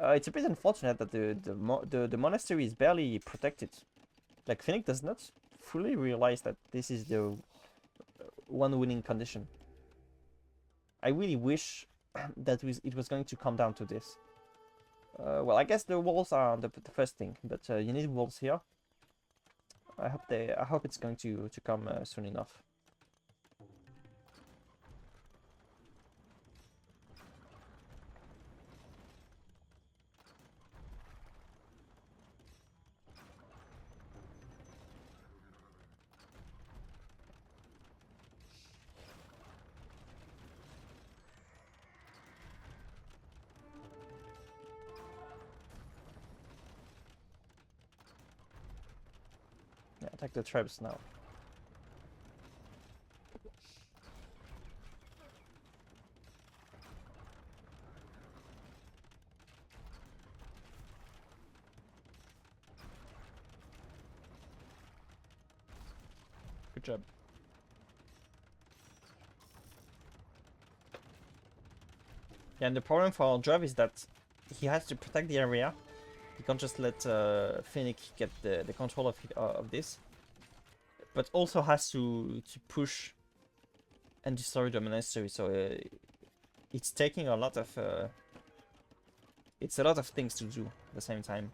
It's a bit unfortunate that the monastery is barely protected. Like, Finnick does not fully realize that this is the one winning condition. I really wish that it was going to come down to this. Well, I guess the walls are the first thing, but you need walls here. I hope it's going to come soon enough. Yeah, attack the tribes now. Good job. Yeah, and the problem for Drav is that he has to protect the area. He can't just let Finnick get the control of this. But also has to push and destroy the monastery, so it's taking a lot of it's a lot of things to do at the same time.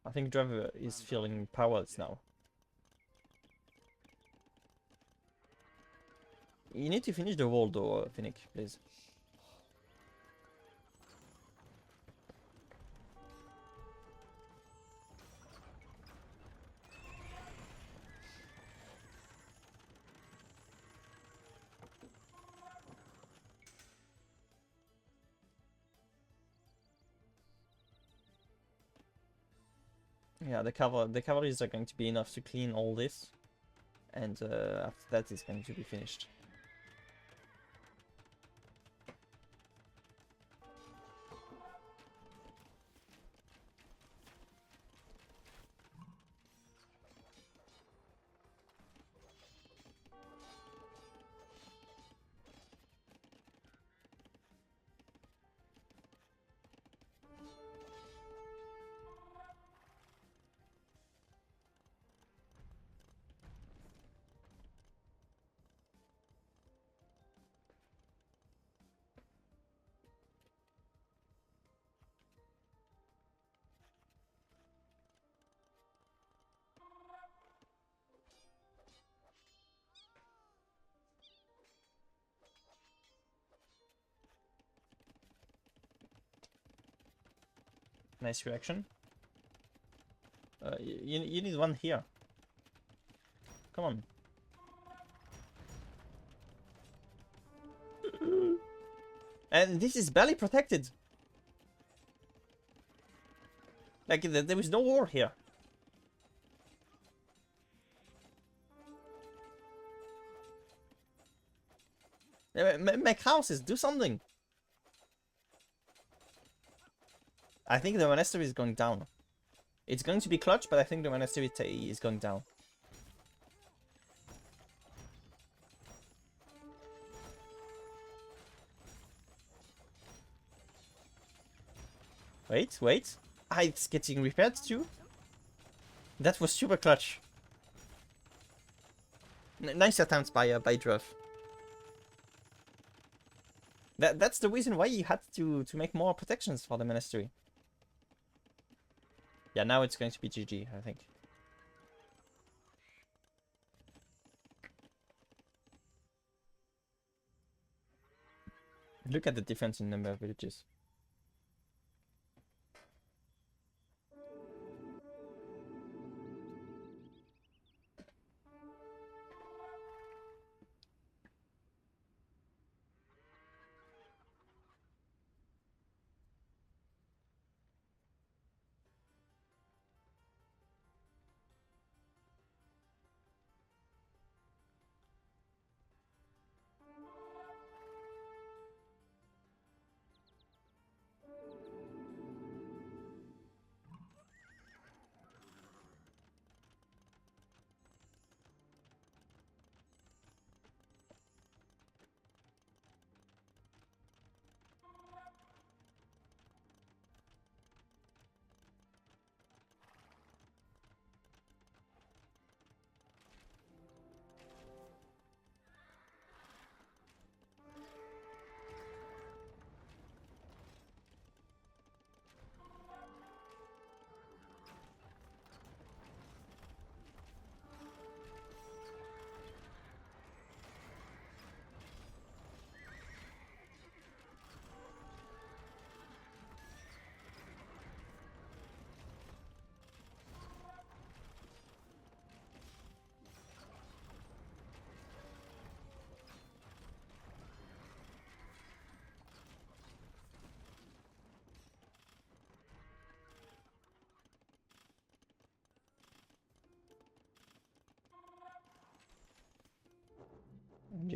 I think Driver is feeling powerless now. You need to finish the wall though, Finnick, please. Yeah, the cavalries are going to be enough to clean all this, and after that it's going to be finished. Nice reaction. You need one here. Come on. And this is barely protected. Like, there is no war here. Make houses, do something. I think the monastery is going down. It's going to be clutch, but I think the monastery is going down. Wait. Ah, it's getting repaired too? That was super clutch. Nice attempt by Druv. That's the reason why you had to make more protections for the monastery. Yeah, now it's going to be GG, I think. Look at the difference in number of villages.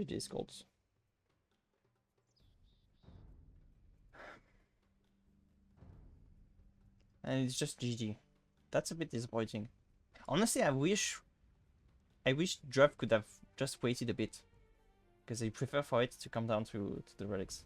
GG's Colts. And it's just GG. That's a bit disappointing. Honestly, I wish Druv could have just waited a bit, because I prefer for it to come down to the relics.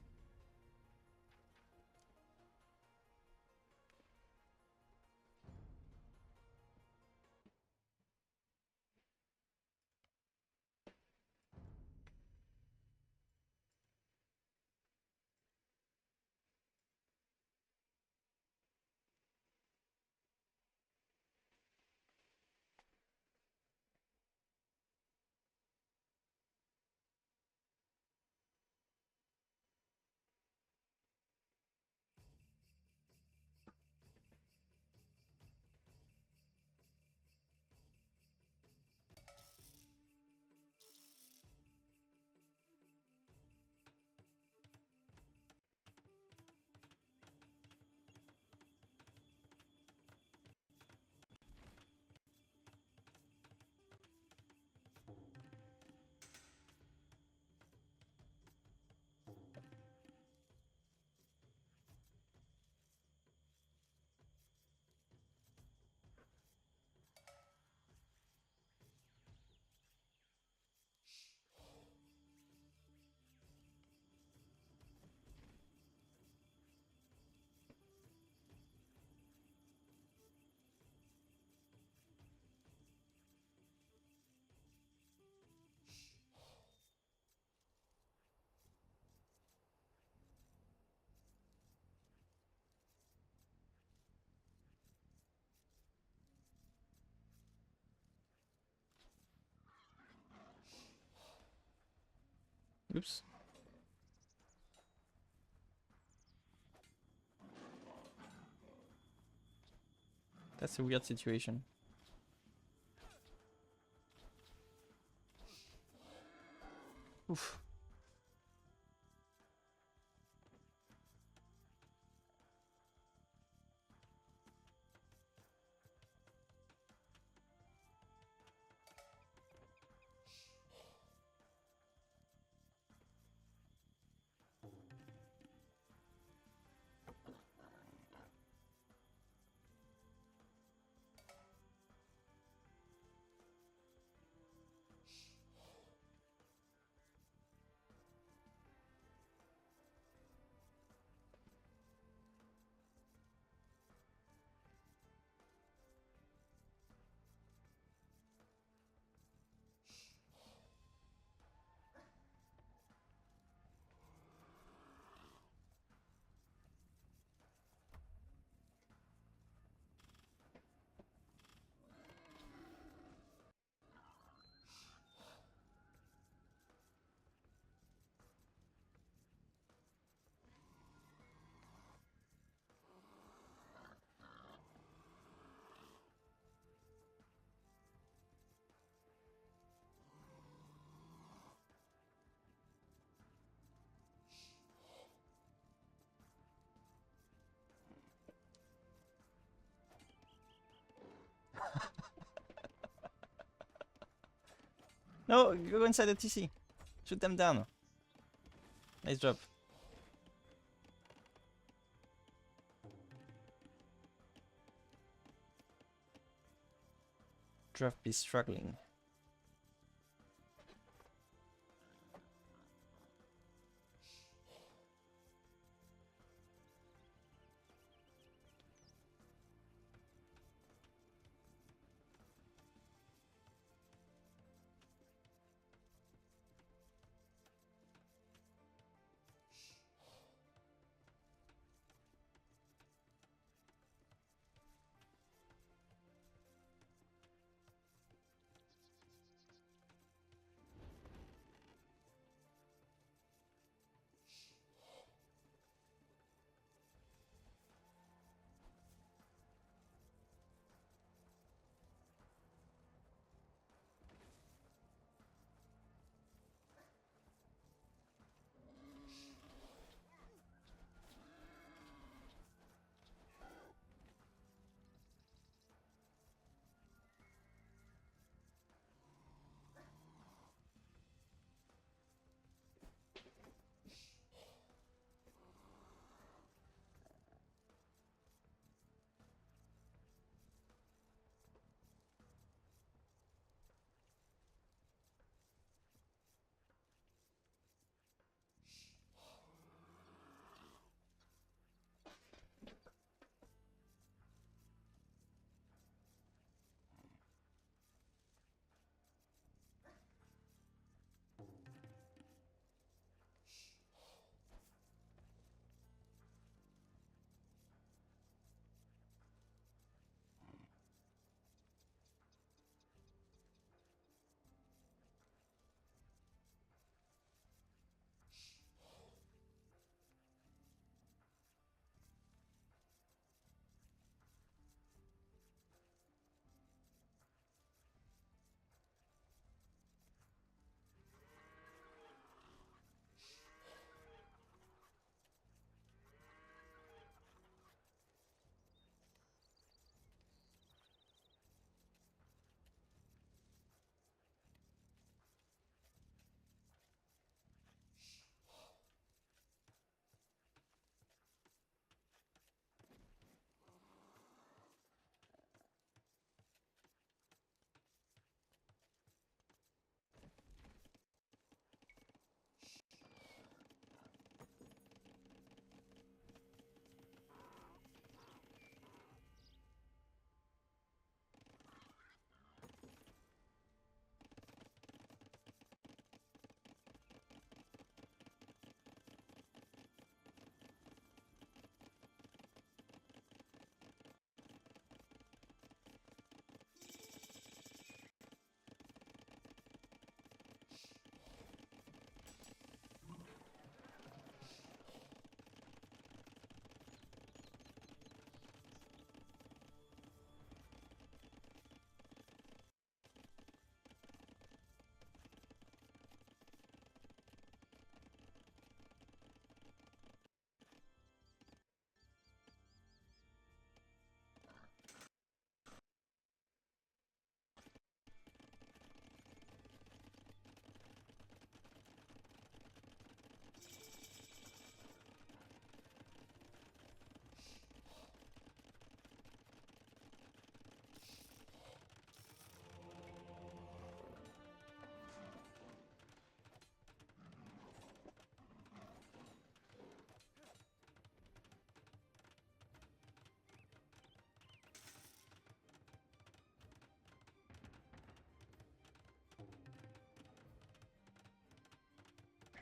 Oops. That's a weird situation. Oof. No, go inside the TC. Shoot them down. Nice job. Draft be struggling.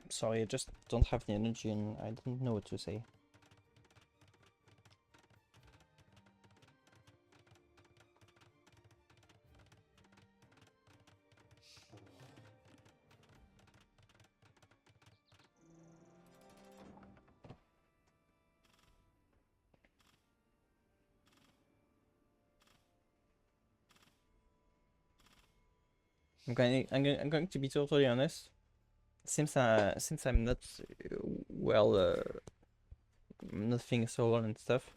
Sorry, I just don't have the energy and I don't know what to say. I'm going to be totally honest. Since I'm not well, not feeling so well and stuff.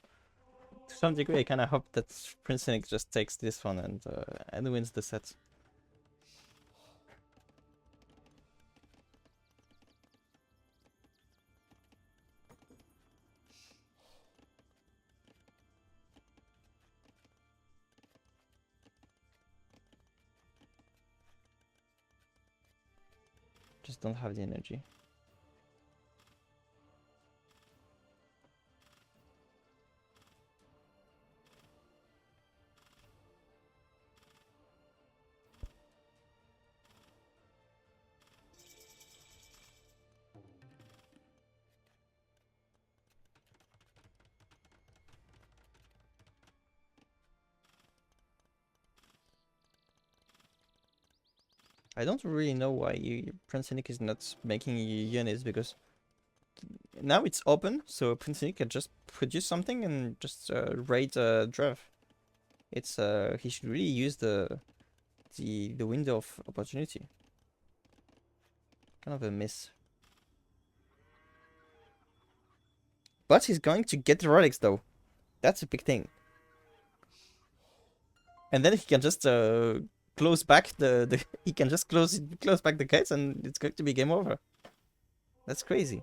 To some degree, I kind of hope that PrinceFinnik just takes this one and wins the set. Just don't have the energy. I don't really know why PrinceFinnik is not making units, because now it's open, so PrinceFinnik can just produce something and just raid Dhruv. It's he should really use the window of opportunity. Kind of a miss. But he's going to get the relics though. That's a big thing. And then he can just close back the he can just close back the gates and it's going to be game over. That's crazy.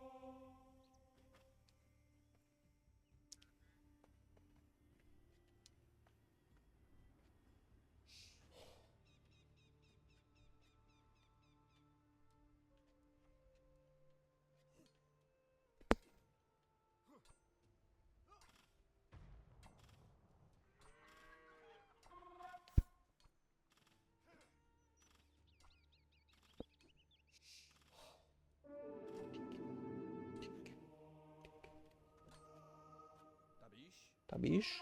Tabish.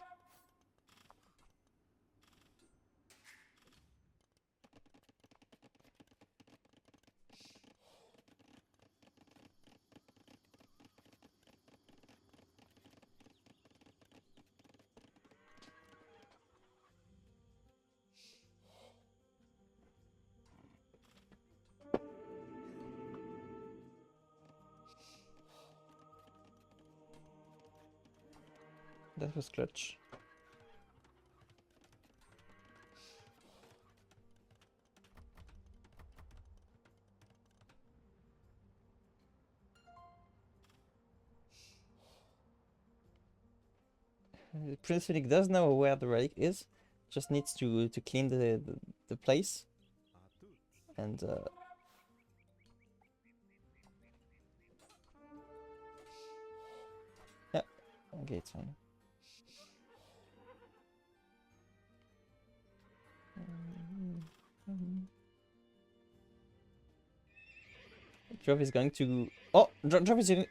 That was clutch. PrinceFinnik does know where the relic is. Just needs to clean the place. And yeah, okay, it's fine. Dhruv is going to. Oh, Dhruv is going.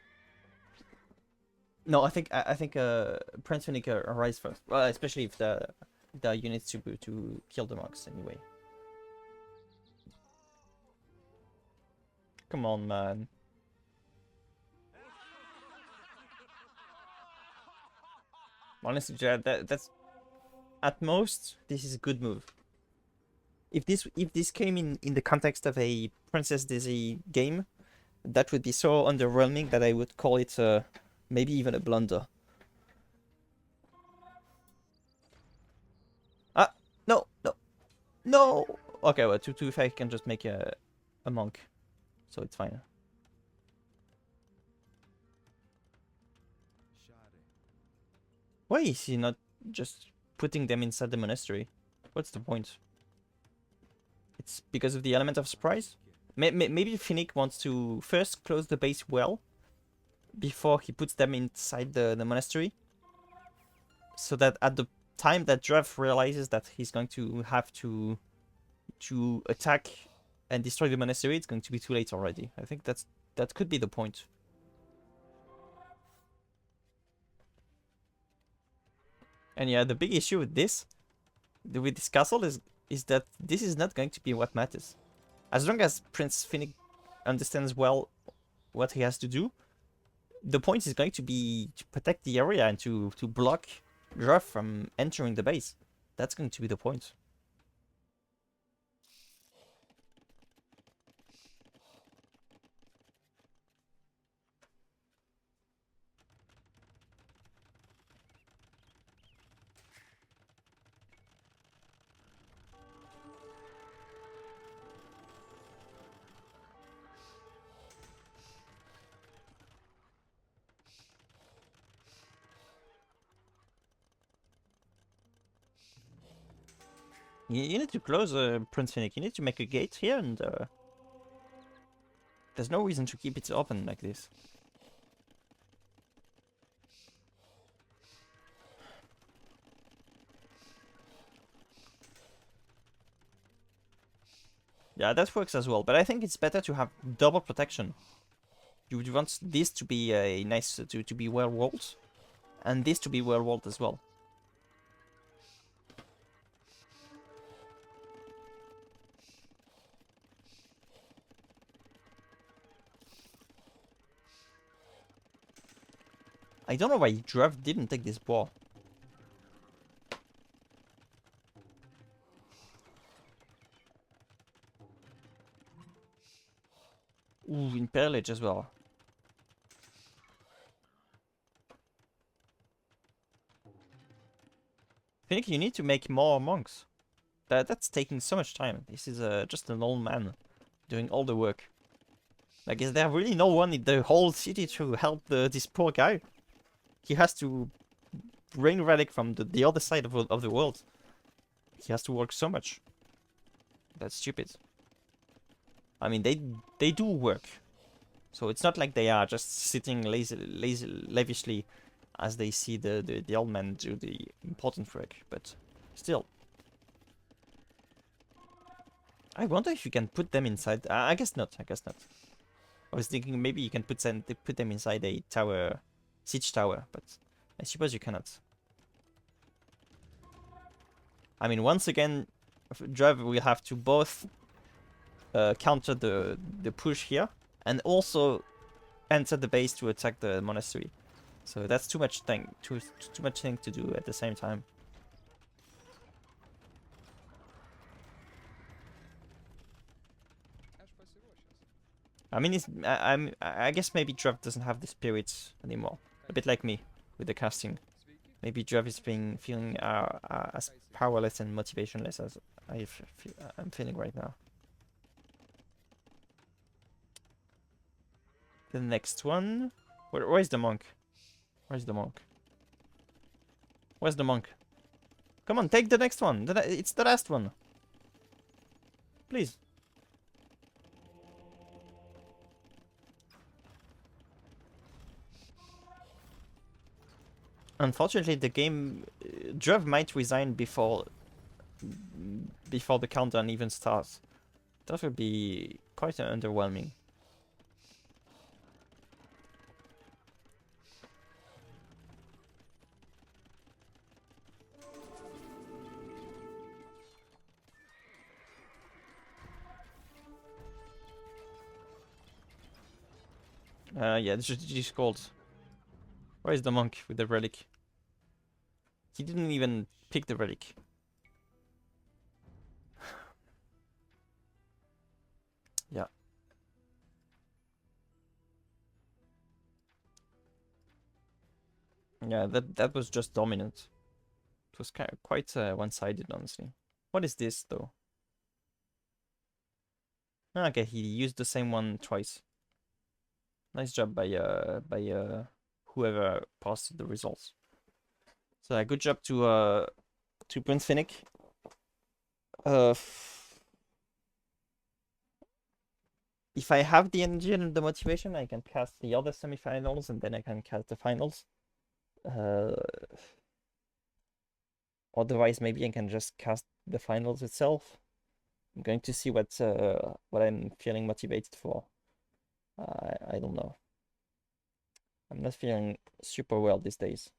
No, I think PrinceFinnik arrives first. Well, especially if the units to kill the monks anyway. Come on, man. Honestly, that's at most this is a good move. If this came in the context of a Princess Daisy game, that would be so underwhelming that I would call it maybe even a blunder. Ah, no, no, no. Okay, well, to if I can just make a monk, so it's fine. Why is he not just putting them inside the monastery? What's the point? It's because of the element of surprise? Maybe Finnick wants to first close the base well before he puts them inside the monastery, so that at the time that Dhruv realizes that he's going to have to attack and destroy the monastery, it's going to be too late already. I think that's that could be the point. And yeah, the big issue with this castle is that this is not going to be what matters. As long as PrinceFinnik understands well what he has to do, the point is going to be to protect the area and to block Dhruv from entering the base. That's going to be the point. You need to close PrinceFinnik. You need to make a gate here, and there's no reason to keep it open like this. Yeah, that works as well, but I think it's better to have double protection. You would want this to be a nice to be well walled, and this to be well walled as well. I don't know why Dhruv didn't take this ball. Ooh, Imperial Age as well. I think you need to make more monks. That's taking so much time. This is just an old man doing all the work. Like, is there really no one in the whole city to help this poor guy? He has to bring relic from the other side of the world. He has to work so much. That's stupid. I mean, they do work. So it's not like they are just sitting lavishly as they see the old man do the important work, but still. I wonder if you can put them inside. I guess not. I guess not. I was thinking maybe you can put them inside a tower, siege tower, but I suppose you cannot. I mean, once again, Dhruv will have to both counter the push here and also enter the base to attack the monastery. So that's too much thing to do at the same time. I mean, I guess maybe Dhruv doesn't have the spirit anymore. A bit like me with the casting. Maybe Dhruv is feeling as powerless and motivationless as I'm feeling right now. The next one. Where's the monk? Where's the monk? Where's the monk? Come on, take the next one. It's the last one. Please. Unfortunately, the game... Dhruv might resign before the countdown even starts. That would be quite underwhelming. Yeah, this is called. Where is the monk with the relic? He didn't even pick the relic. Yeah. Yeah, that was just dominant. It was quite one-sided, honestly. What is this, though? Okay, he used the same one twice. Nice job by whoever posted the results. So good job to PrinceFinnik. If I have the energy and the motivation, I can cast the other semifinals and then I can cast the finals. Otherwise, maybe I can just cast the finals itself. I'm going to see what I'm feeling motivated for. I don't know. I'm not feeling super well these days.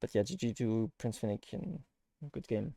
But yeah, GG to PrinceFinnik and good game.